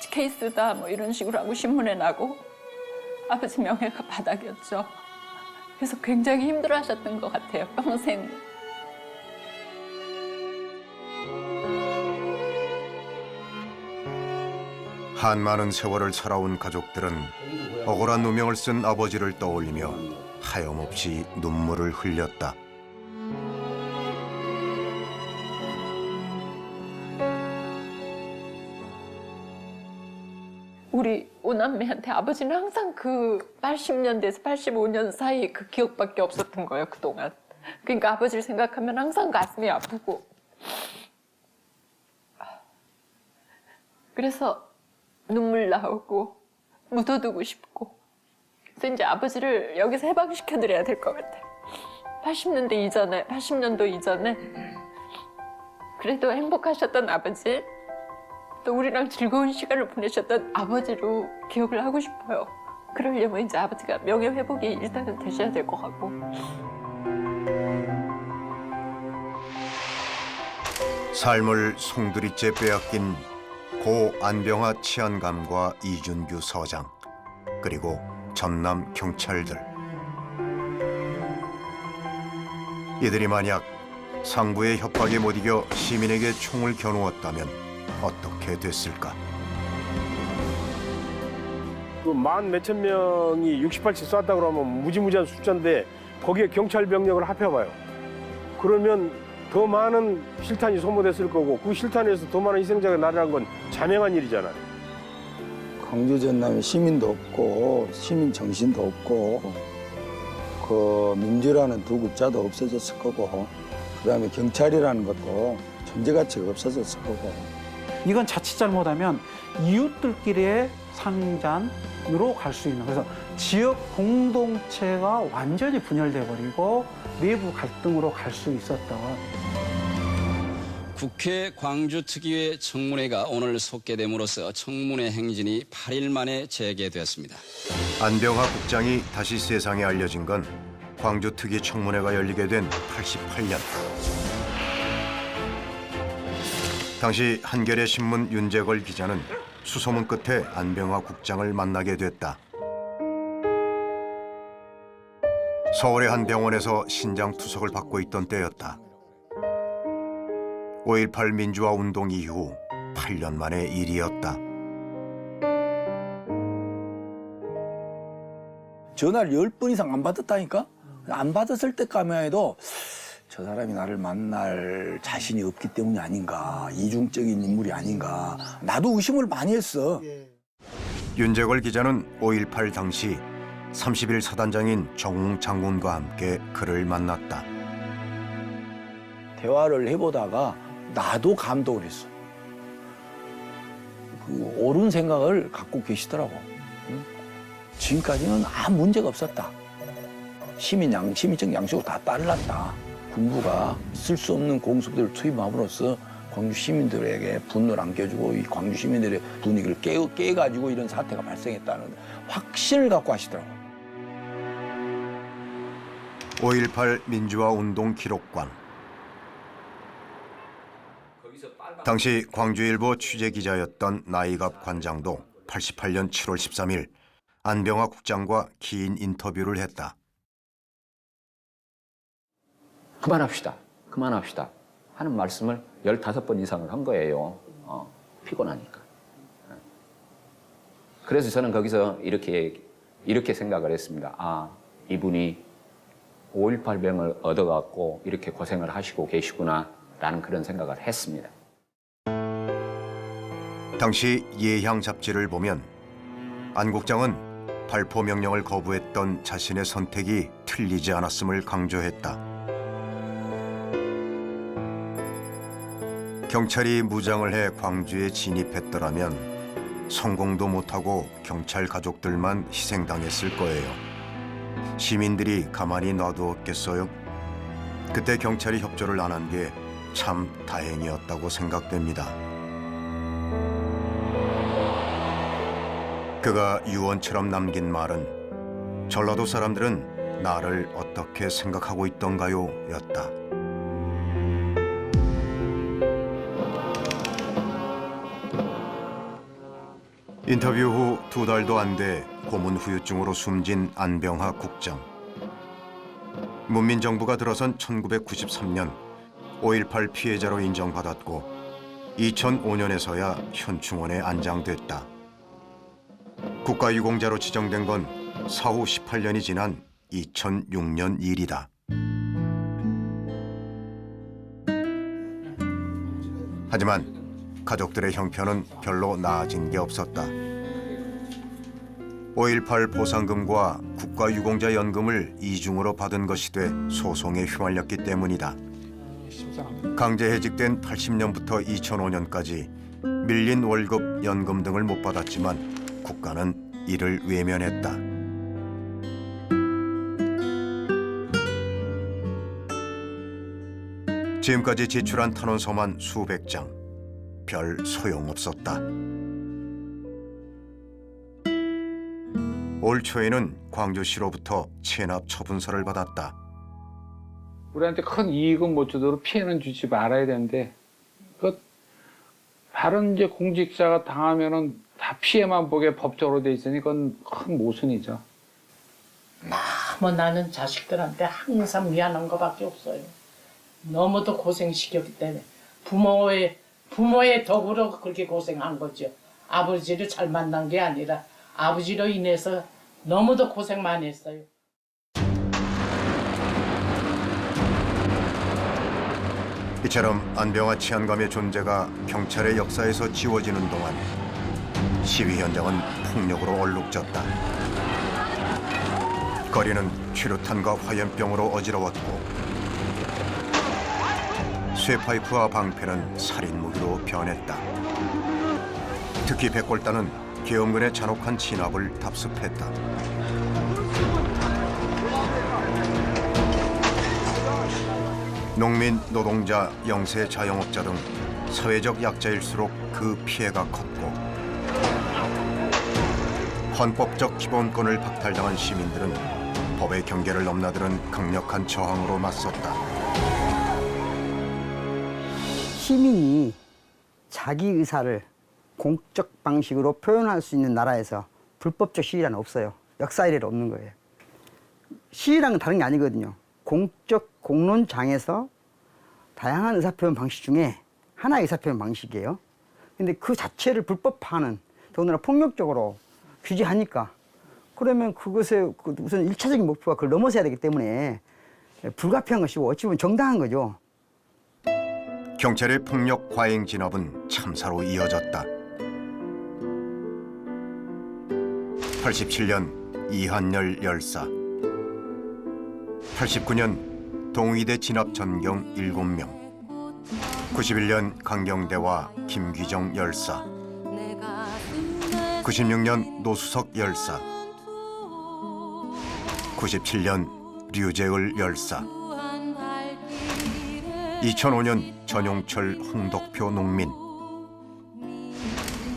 케이스다 뭐 이런 식으로 하고 신문에 나고 아버지 명예가 바닥이었죠. 그래서 굉장히 힘들어하셨던 것 같아요. 평생. 한 많은 세월을 살아온 가족들은 억울한 누명을 쓴 아버지를 떠올리며 하염없이 눈물을 흘렸다. 우리 오남매한테 아버지는 항상 그 80년대에서 85년 사이 그 기억밖에 없었던 거예요, 그동안. 그러니까 아버지를 생각하면 항상 가슴이 아프고. 그래서 눈물 나오고 묻어두고 싶고. 그래서 이제 아버지를 여기서 해방시켜드려야 될 것 같아요. 80년도 이전에 그래도 행복하셨던 아버지, 또 우리랑 즐거운 시간을 보내셨던 아버지로 기억을 하고 싶어요. 그러려면 이제 아버지가 명예회복이 일단은 되셔야 될 것 같고. 삶을 송두리째 빼앗긴 고 안병화 치안감과 이준규 서장, 그리고 전남 경찰들. 이들이 만약 상부의 협박에 못 이겨 시민에게 총을 겨누었다면 어떻게 됐을까? 그 만 몇천 명이 68치 쐈다 그러면 무지무지한 숫자인데 거기에 경찰 병력을 합해봐요. 그러면 더 많은 실탄이 소모됐을 거고 그 실탄에서 더 많은 희생자가 나라는 건 자명한 일이잖아요. 광주 전남에 시민도 없고 시민 정신도 없고 그 민주라는 두 글자도 없어졌을 거고 그다음에 경찰이라는 것도 존재 가치가 없어졌을 거고. 이건 자칫 잘못하면 이웃들끼리의 상잔으로 갈 수 있는, 그래서 지역 공동체가 완전히 분열돼 버리고 내부 갈등으로 갈 수 있었던. 국회 광주특위회 청문회가 오늘 속개됨으로써 청문회 행진이 8일 만에 재개되었습니다. 안병화 국장이 다시 세상에 알려진 건 광주특위 청문회가 열리게 된 88년. 당시 한겨레 신문 윤재걸 기자는 수소문 끝에 안병화 국장을 만나게 됐다. 서울의 한 병원에서 신장 투석을 받고 있던 때였다. 5.18 민주화 운동 이후 8년 만의 일이었다. 전화를 10번 이상 안 받았다니까? 안 받았을 때까지만 해도 저 사람이 나를 만날 자신이 없기 때문이 아닌가, 이중적인 인물이 아닌가, 나도 의심을 많이 했어. 윤재걸 기자는 5.18 당시 30일 사단장인 정웅 장군과 함께 그를 만났다. 대화를 해보다가 나도 감동을 했어. 그 옳은 생각을 갖고 계시더라고. 응? 지금까지는 아무 문제가 없었다. 시민적 양식으로 다 따르렀다. 군부가 쓸 수 없는 공수부대를 투입함으로써 광주 시민들에게 분노를 안겨주고 이 광주 시민들의 분위기를 깨가지고 이런 사태가 발생했다는 확신을 갖고 하시더라고. 5.18 민주화 운동 기록관. 당시 광주일보 취재기자였던 나이갑 관장도 1988년 7월 13일 안병화 국장과 긴 인터뷰를 했다. 그만합시다. 하는 말씀을 15번 이상을 한 거예요. 피곤하니까. 그래서 저는 거기서 이렇게 생각을 했습니다. 아, 이분이 5.18병을 얻어갖고 이렇게 고생을 하시고 계시구나 라는 그런 생각을 했습니다. 당시 예향 잡지를 보면 안 국장은 발포 명령을 거부했던 자신의 선택이 틀리지 않았음을 강조했다. 경찰이 무장을 해 광주에 진입했더라면 성공도 못하고 경찰 가족들만 희생당했을 거예요. 시민들이 가만히 놔두었겠어요? 그때 경찰이 협조를 안 한 게 참 다행이었다고 생각됩니다. 그가 유언처럼 남긴 말은 전라도 사람들은 나를 어떻게 생각하고 있던가요? 였다. 인터뷰 후 2달도 안 돼 고문 후유증으로 숨진 안병화 국장. 문민정부가 들어선 1993년 5.18 피해자로 인정받았고 2005년에서야 현충원에 안장됐다. 국가유공자로 지정된 건 사후 18년이 지난 2006년 일이다. 하지만 가족들의 형편은 별로 나아진 게 없었다. 5.18 보상금과 국가유공자연금을 이중으로 받은 것이 돼 소송에 휘말렸기 때문이다. 강제해직된 80년부터 2005년까지 밀린 월급, 연금 등을 못 받았지만 국가는 이를 외면했다. 지금까지 지출한 탄원서만 수백 장. 별 소용없었다. 올 초에는 광주시로부터 체납 처분서를 받았다. 우리한테 큰 이익은 못 주도록 피해는 주지 말아야 되는데 그 다른 이제 공직자가 당하면은 다 피해만 보게 법적으로 돼 있으니 그건 큰 모순이죠. 너무 나는 자식들한테 항상 미안한 것밖에 없어요. 너무도 고생시켰기 때문에 부모의 덕으로 그렇게 고생한 거죠. 아버지를 잘 만난 게 아니라 아버지로 인해서 너무도 고생 많이 했어요. 이처럼 안병화 치안감의 존재가 경찰의 역사에서 지워지는 동안 시위 현장은 폭력으로 얼룩졌다. 거리는 최루탄과 화염병으로 어지러웠고 쇠파이프와 방패는 살인 무기로 변했다. 특히 백골단은 계엄군의 잔혹한 진압을 답습했다. 농민, 노동자, 영세, 자영업자 등 사회적 약자일수록 그 피해가 컸고 헌법적 기본권을 박탈당한 시민들은 법의 경계를 넘나드는 강력한 저항으로 맞섰다. 시민이 자기 의사를 공적 방식으로 표현할 수 있는 나라에서 불법적 시위란 없어요. 역사 이래로 없는 거예요. 시위랑은 다른 게 아니거든요. 공적 공론장에서 다양한 의사표현 방식 중에 하나의 의사표현 방식이에요. 근데 그 자체를 불법화하는, 더군다나 폭력적으로 규제하니까 그러면 그것의 우선 1차적인 목표가 그걸 넘어서야 되기 때문에 불가피한 것이고 어찌 보면 정당한 거죠. 경찰의 폭력 과잉 진압은 참사로 이어졌다. 87년 이한열 열사, 89년 동의대 진압 전경 7명, 91년 강경대와 김귀정 열사, 96년 노수석 열사, 97년 류재을 열사, 2005년 전용철 홍덕표 농민,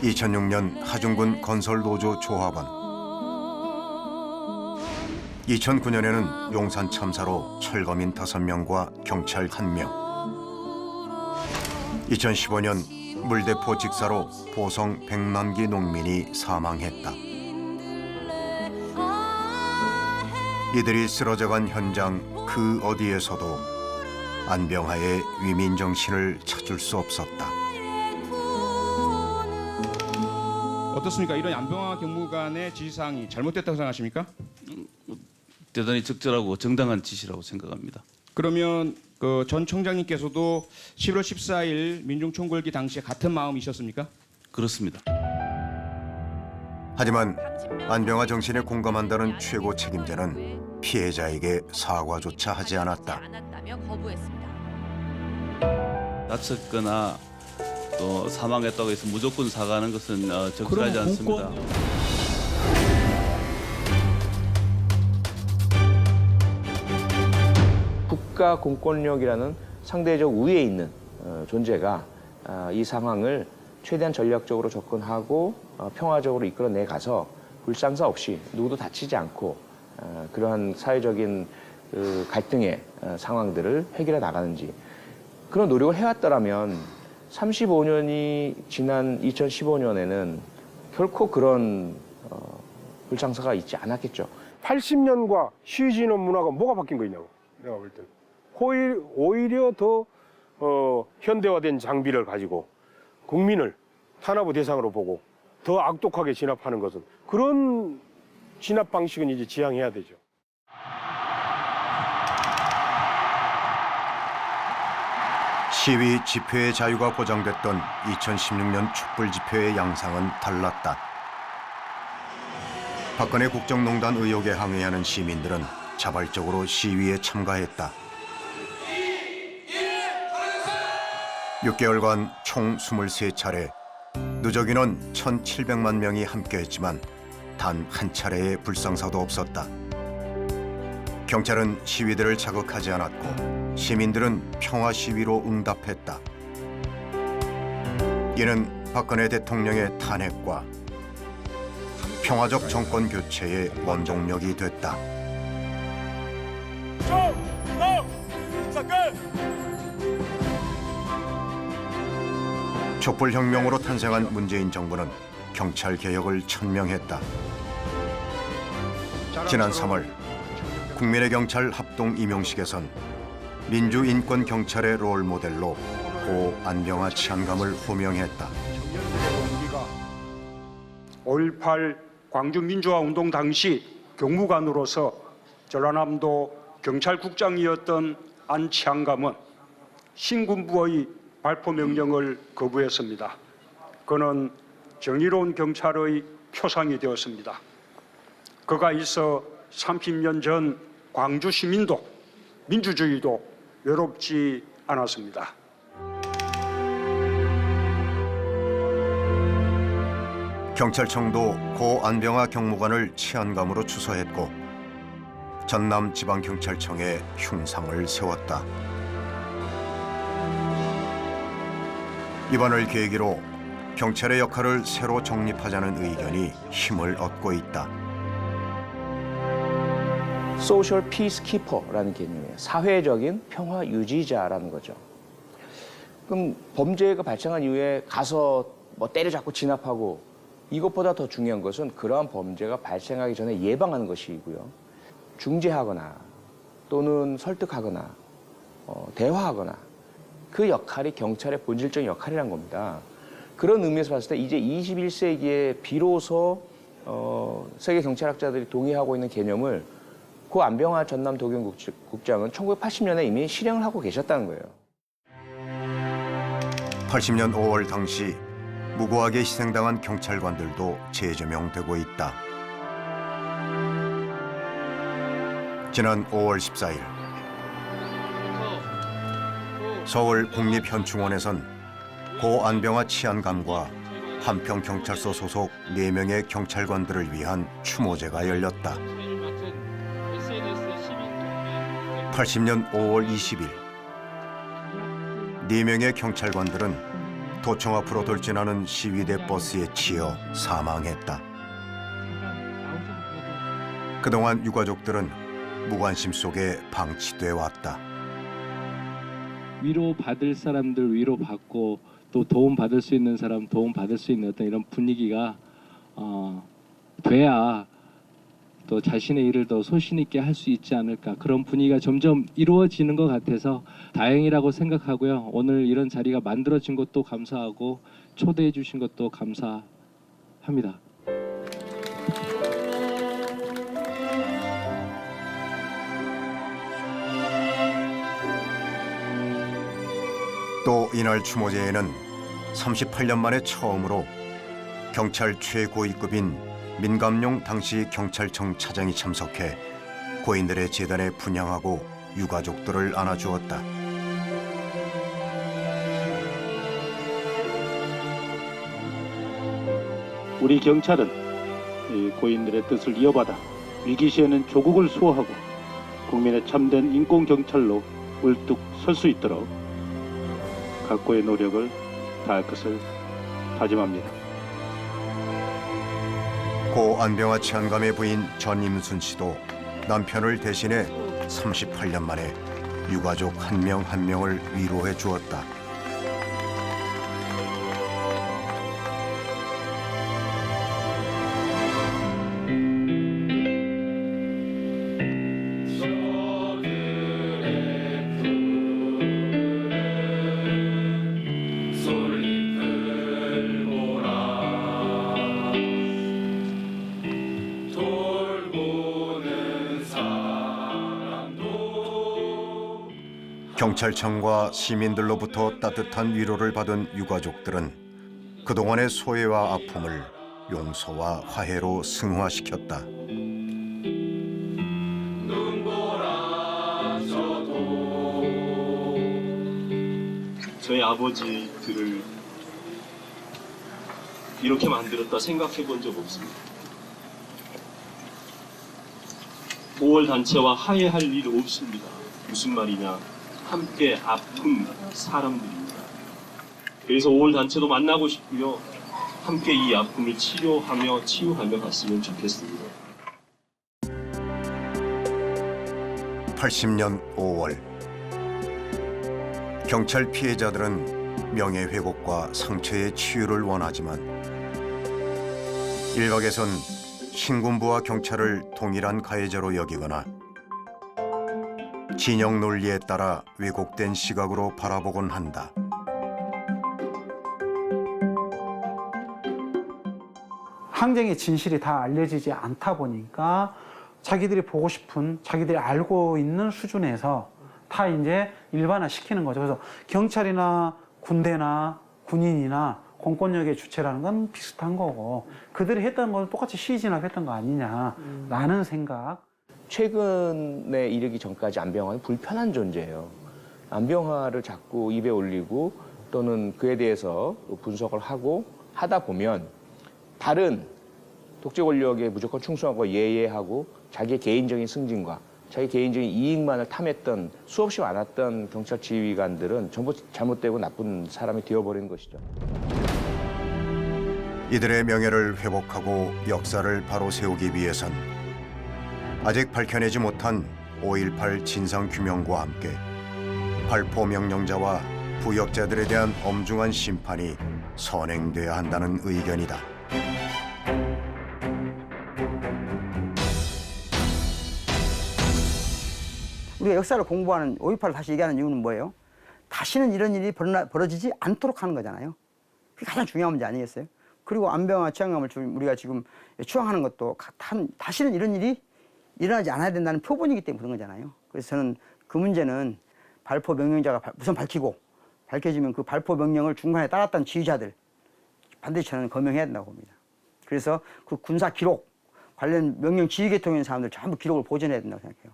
2006년 하중군 건설노조 조합원, 2009년에는 용산 참사로 철거민 5명과 경찰 1명, 2015년 물대포 직사로 보성 100만기 농민이 사망했다. 이들이 쓰러져간 현장 그 어디에서도 안병하의 위민 정신을 찾을 수 없었다. 어떻습니까? 이런 안병하 경무관의 지시사항이 잘못됐다고 생각하십니까? 대단히 적절하고 정당한 지시라고 생각합니다. 그러면 그 전 청장님께서도 11월 14일 민중총궐기 당시에 같은 마음이셨습니까? 그렇습니다. 하지만 안병하 정신에 공감한다는 최고 책임자는 피해자에게 사과조차 하지 않았다. 다쳤거나 또 사망했다고 해서 무조건 사과하는 것은 적절하지 않습니다. 국가 공권력이라는 상대적 우위에 있는 존재가 이 상황을 최대한 전략적으로 접근하고 평화적으로 이끌어내 가서 불상사 없이 누구도 다치지 않고 그러한 사회적인 갈등의 상황들을 해결해 나가는지 그런 노력을 해왔더라면 35년이 지난 2015년에는 결코 그런 불상사가 있지 않았겠죠. 80년과 시위진업 문화가 뭐가 바뀐 거 있냐고 내가 볼 때. 오히려 더 현대화된 장비를 가지고 국민을 탄압의 대상으로 보고 더 악독하게 진압하는 것은 그런 진압 방식은 이제 지양해야 되죠. 시위 집회의 자유가 보장됐던 2016년 촛불 집회의 양상은 달랐다. 박근혜 국정농단 의혹에 항의하는 시민들은 자발적으로 시위에 참가했다. 6개월간 총 23차례, 누적 인원 1,700만 명이 함께했지만 단 한 차례의 불상사도 없었다. 경찰은 시위대를 자극하지 않았고 시민들은 평화 시위로 응답했다. 이는 박근혜 대통령의 탄핵과 평화적 정권 교체의 원동력이 됐다. 촛불혁명으로 탄생한 문재인 정부는 경찰 개혁을 천명했다. 지난 3월 국민의 경찰 합동 임용식에선 민주인권경찰의 롤모델로 고 안병하 치안감을 호명했다. 5.18 광주민주화운동 당시 경무관으로서 전라남도 경찰국장이었던 안 치안감은 신군부의 발포 명령을 거부했습니다. 그는 정의로운 경찰의 표상이 되었습니다. 그가 있어 30년 전 광주 시민도 민주주의도 외롭지 않았습니다. 경찰청도 고 안병하 경무관을 치안감으로 추서했고 전남지방경찰청에 흉상을 세웠다. 이번을 계기로 경찰의 역할을 새로 정립하자는 의견이 힘을 얻고 있다. 소셜 피스키퍼라는 개념이에요. 사회적인 평화 유지자라는 거죠. 그럼 범죄가 발생한 이후에 가서 뭐 때려잡고 진압하고 이것보다 더 중요한 것은 그러한 범죄가 발생하기 전에 예방하는 것이고요. 중재하거나 또는 설득하거나 대화하거나 그 역할이 경찰의 본질적인 역할이란 겁니다. 그런 의미에서 봤을 때 이제 21세기에 비로소 세계 경찰학자들이 동의하고 있는 개념을 고 안병하 전남 도경국장은 1980년에 이미 실행을 하고 계셨다는 거예요. 80년 5월 당시 무고하게 희생당한 경찰관들도 재조명되고 있다. 지난 5월 14일 서울 국립현충원에선 고 안병하 치안감과 한평경찰서 소속 4명의 경찰관들을 위한 추모제가 열렸다. 80년 5월 20일 4명의 경찰관들은 도청 앞으로 돌진하는 시위대 버스에 치여 사망했다. 그동안 유가족들은 무관심 속에 방치돼 왔다. 위로받을 사람들 위로받고 또 도움 받을 수 있는 사람 도움 받을 수 있는 어떤 이런 분위기가 돼야 또 자신의 일을 더 소신 있게 할 수 있지 않을까, 그런 분위기가 점점 이루어지는 것 같아서 다행이라고 생각하고요. 오늘 이런 자리가 만들어진 것도 감사하고 초대해 주신 것도 감사합니다. 또 이날 추모제에는 38년 만에 처음으로 경찰 최고위급인 민감용 당시 경찰청 차장이 참석해 고인들의 재단에 분향하고 유가족들을 안아주었다. 우리 경찰은 이 고인들의 뜻을 이어받아 위기 시에는 조국을 수호하고 국민의 참된 인권 경찰로 울뚝 설 수 있도록 각고의 노력을 다할 것을 다짐합니다. 고 안병화 치안감의 부인 전임순 씨도 남편을 대신해 38년 만에 유가족 한 명 한 명을 위로해 주었다. 경찰청과 시민들로부터 따뜻한 위로를 받은 유가족들은 그동안의 소외와 아픔을 용서와 화해로 승화시켰다. 저희 아버지들을 이렇게 만들었다 생각해 본 적 없습니다. 5월 단체와 화해할 일 없습니다. 무슨 말이냐? 함께 아픈 사람들입니다. 그래서 5월 단체도 만나고 싶고요. 함께 이 아픔을 치료하며 치유하며 갔으면 좋겠습니다. 80년 5월 경찰 피해자들은 명예회복과 상처의 치유를 원하지만 일각에선 신군부와 경찰을 동일한 가해자로 여기거나 진영 논리에 따라 왜곡된 시각으로 바라보곤 한다. 항쟁의 진실이 다 알려지지 않다 보니까 자기들이 보고 싶은, 자기들이 알고 있는 수준에서 다 이제 일반화 시키는 거죠. 그래서 경찰이나 군대나 군인이나 공권력의 주체라는 건 비슷한 거고 그들이 했던 건 똑같이 시진압했던 거 아니냐라는 생각. 최근에 이르기 전까지 안병화는 불편한 존재예요. 안병화를 자꾸 입에 올리고 또는 그에 대해서 분석을 하고 하다 보면 다른 독재 권력에 무조건 충성하고 예예하고 자기의 개인적인 승진과 자기 개인적인 이익만을 탐했던 수없이 많았던 경찰 지휘관들은 전부 잘못되고 나쁜 사람이 되어버린 것이죠. 이들의 명예를 회복하고 역사를 바로 세우기 위해선 아직 밝혀내지 못한 5.18 진상규명과 함께 발포 명령자와 부역자들에 대한 엄중한 심판이 선행돼야 한다는 의견이다. 우리가 역사를 공부하는 5.18을 다시 얘기하는 이유는 뭐예요? 다시는 이런 일이 벌어지지 않도록 하는 거잖아요. 그게 가장 중요한 문제 아니겠어요? 그리고 안병화 치안감을 우리가 지금 추앙하는 것도 다시는 이런 일이 일어나지 않아야 된다는 표본이기 때문에 그런 거잖아요. 그래서 저는 그 문제는 발포 명령자가 우선 밝혀지면 그 발포 명령을 중간에 따랐던 지휘자들 반드시 저는 거명해야 된다고 봅니다. 그래서 그 군사 기록, 관련 명령 지휘 계통에 있는 사람들 전부 기록을 보존해야 된다고 생각해요.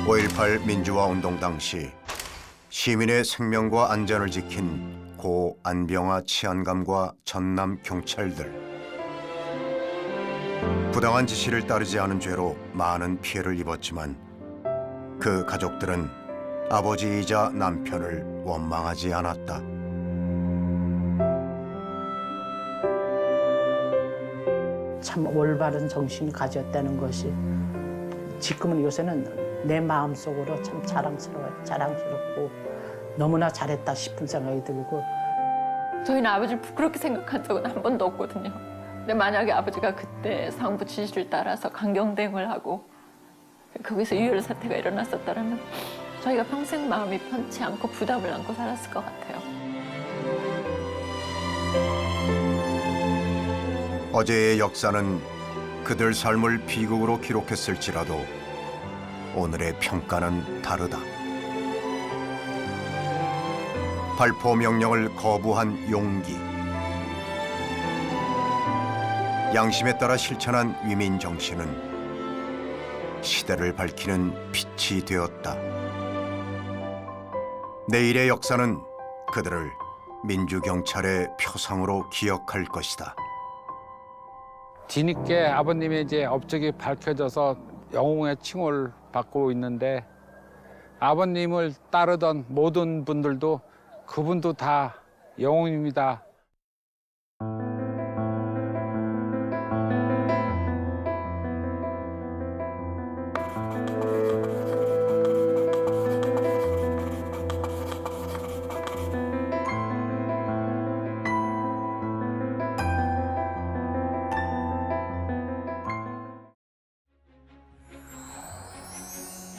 5.18 민주화 운동 당시 시민의 생명과 안전을 지킨 고 안병화 치안감과 전남 경찰들. 부당한 지시를 따르지 않은 죄로 많은 피해를 입었지만 그 가족들은 아버지이자 남편을 원망하지 않았다. 참 올바른 정신을 가졌다는 것이 지금은 요새는 내 마음속으로 참 자랑스럽고 너무나 잘했다 싶은 생각이 들고. 저희는 아버지를 부끄럽게 생각한 적은 한 번도 없거든요. 근데 만약에 아버지가 그때 상부 지시를 따라서 강경대응을 하고 거기서 유혈 사태가 일어났었다면 저희가 평생 마음이 편치 않고 부담을 안고 살았을 것 같아요. 어제의 역사는 그들 삶을 비극으로 기록했을지라도 오늘의 평가는 다르다. 발포 명령을 거부한 용기, 양심에 따라 실천한 위민 정신은 시대를 밝히는 빛이 되었다. 내일의 역사는 그들을 민주경찰의 표상으로 기억할 것이다. 뒤늦게 아버님의 이제 업적이 밝혀져서 영웅의 칭호를 받고 있는데 아버님을 따르던 모든 분들도 그분도 다 영웅입니다.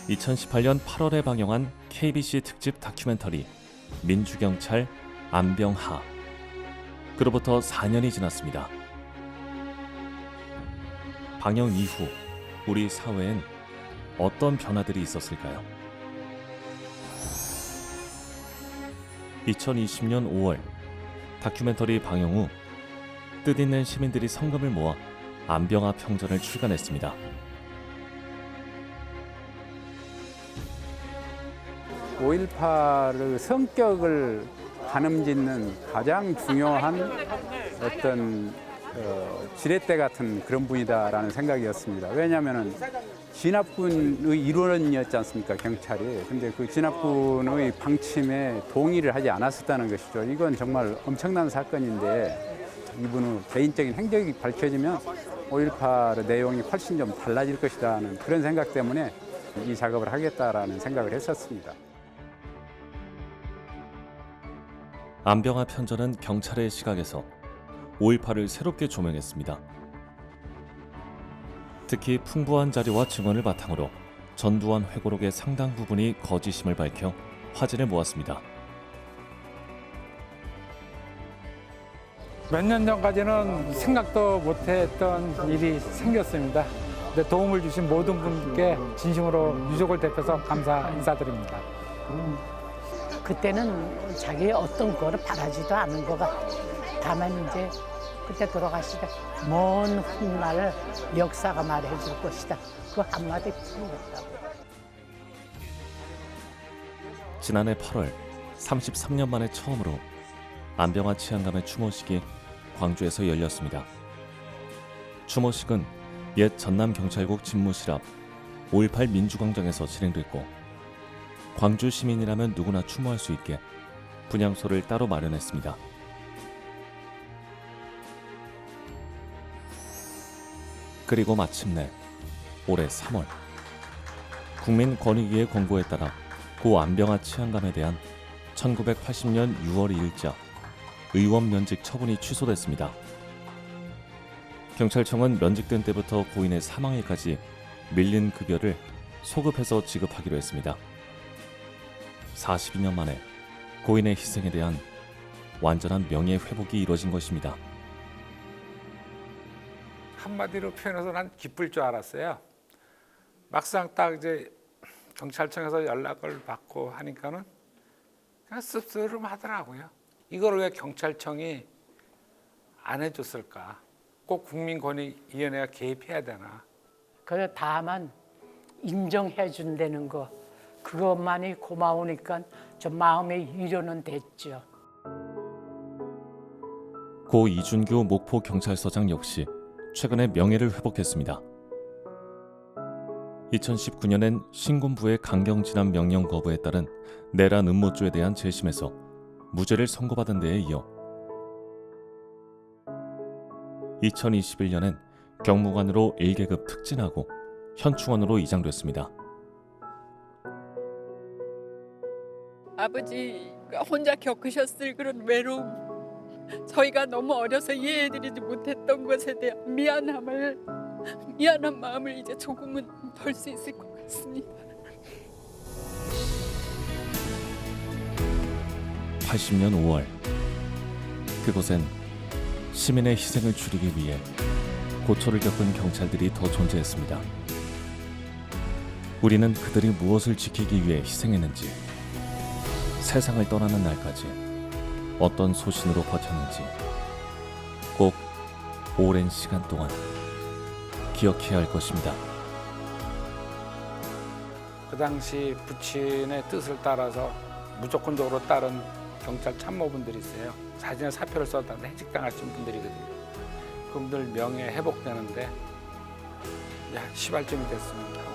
(2018년 8월에) 방영한 KBC 특집 다큐멘터리 민주경찰 안병하. 그로부터 4년이 지났습니다. 방영 이후 우리 사회엔 어떤 변화들이 있었을까요? 2020년 5월 다큐멘터리 방영 후 뜻있는 시민들이 성금을 모아 안병하 평전을 출간했습니다. 5.18의 성격을 가늠짓는 가장 중요한 어떤 지렛대 같은 그런 분이다라는 생각이었습니다. 왜냐하면 진압군의 일원이었지 않습니까, 경찰이. 근데 그 진압군의 방침에 동의를 하지 않았었다는 것이죠. 이건 정말 엄청난 사건인데 이분의 개인적인 행적이 밝혀지면 5.18의 내용이 훨씬 좀 달라질 것이라는 그런 생각 때문에 이 작업을 하겠다라는 생각을 했었습니다. 안병하 편전은 경찰의 시각에서 5.18을 새롭게 조명했습니다. 특히 풍부한 자료와 증언을 바탕으로 전두환 회고록의 상당 부분이 거짓임을 밝혀 화제를 모았습니다. 몇 년 전까지는 생각도 못했던 일이 생겼습니다. 근데 도움을 주신 모든 분께 진심으로 유족을 대표해서 감사 인사드립니다. 그때는 자기 어떤 거를 바라지도 않은 것 같아. 다만 이제 그때 돌아가시다. 먼 훗날 역사가 말해줄 것이다. 그 한마디 뿐이었다. 지난해 8월 33년 만에 처음으로 안병하 치안감의 추모식이 광주에서 열렸습니다. 추모식은 옛 전남경찰국 집무실 앞 5.18 민주광장에서 진행됐고 광주 시민이라면 누구나 추모할 수 있게 분향소를 따로 마련했습니다. 그리고 마침내 올해 3월 국민권익위의 권고에 따라 고 안병하 치안감에 대한 1980년 6월 2일자 의원 면직 처분이 취소됐습니다. 경찰청은 면직된 때부터 고인의 사망일까지 밀린 급여를 소급해서 지급하기로 했습니다. 42년 만에 고인의 희생에 대한 완전한 명예 회복이 이루어진 것입니다. 한마디로 표현해서 난 기쁠 줄 알았어요. 막상 딱 이제 경찰청에서 연락을 받고 하니까는 그냥 씁쓸하더라고요. 이걸 왜 경찰청이 안 해줬을까? 꼭 국민권익위원회가 개입해야 되나? 그래 다만 인정해 준다는 거 그것만이 고마우니까 좀 마음의 위로는 됐죠. 고 이준규 목포경찰서장 역시 최근에 명예를 회복했습니다. 2019년엔 신군부의 강경진압 명령 거부에 따른 내란 음모죄에 대한 재심에서 무죄를 선고받은 데에 이어 2021년엔 경무관으로 1계급 특진하고 현충원으로 이장됐습니다. 아버지가 혼자 겪으셨을 그런 외로움, 저희가 너무 어려서 이해해드리지 못했던 것에 대한 미안한 마음을 이제 조금은 덜 수 있을 것 같습니다. 80년 5월 그곳엔 시민의 희생을 줄이기 위해 고초를 겪은 경찰들이 더 존재했습니다. 우리는 그들이 무엇을 지키기 위해 희생했는지, 세상을 떠나는 날까지 어떤 소신으로 버텼는지 꼭 오랜 시간 동안 기억해야 할 것입니다. 그 당시 부친의 뜻을 따라서 무조건적으로 따른 경찰 참모분들이 있어요. 사진에 사표를 썼다는데 해직당하신 분들이거든요. 그분들 명예 회복되는데 시발점이 됐습니다.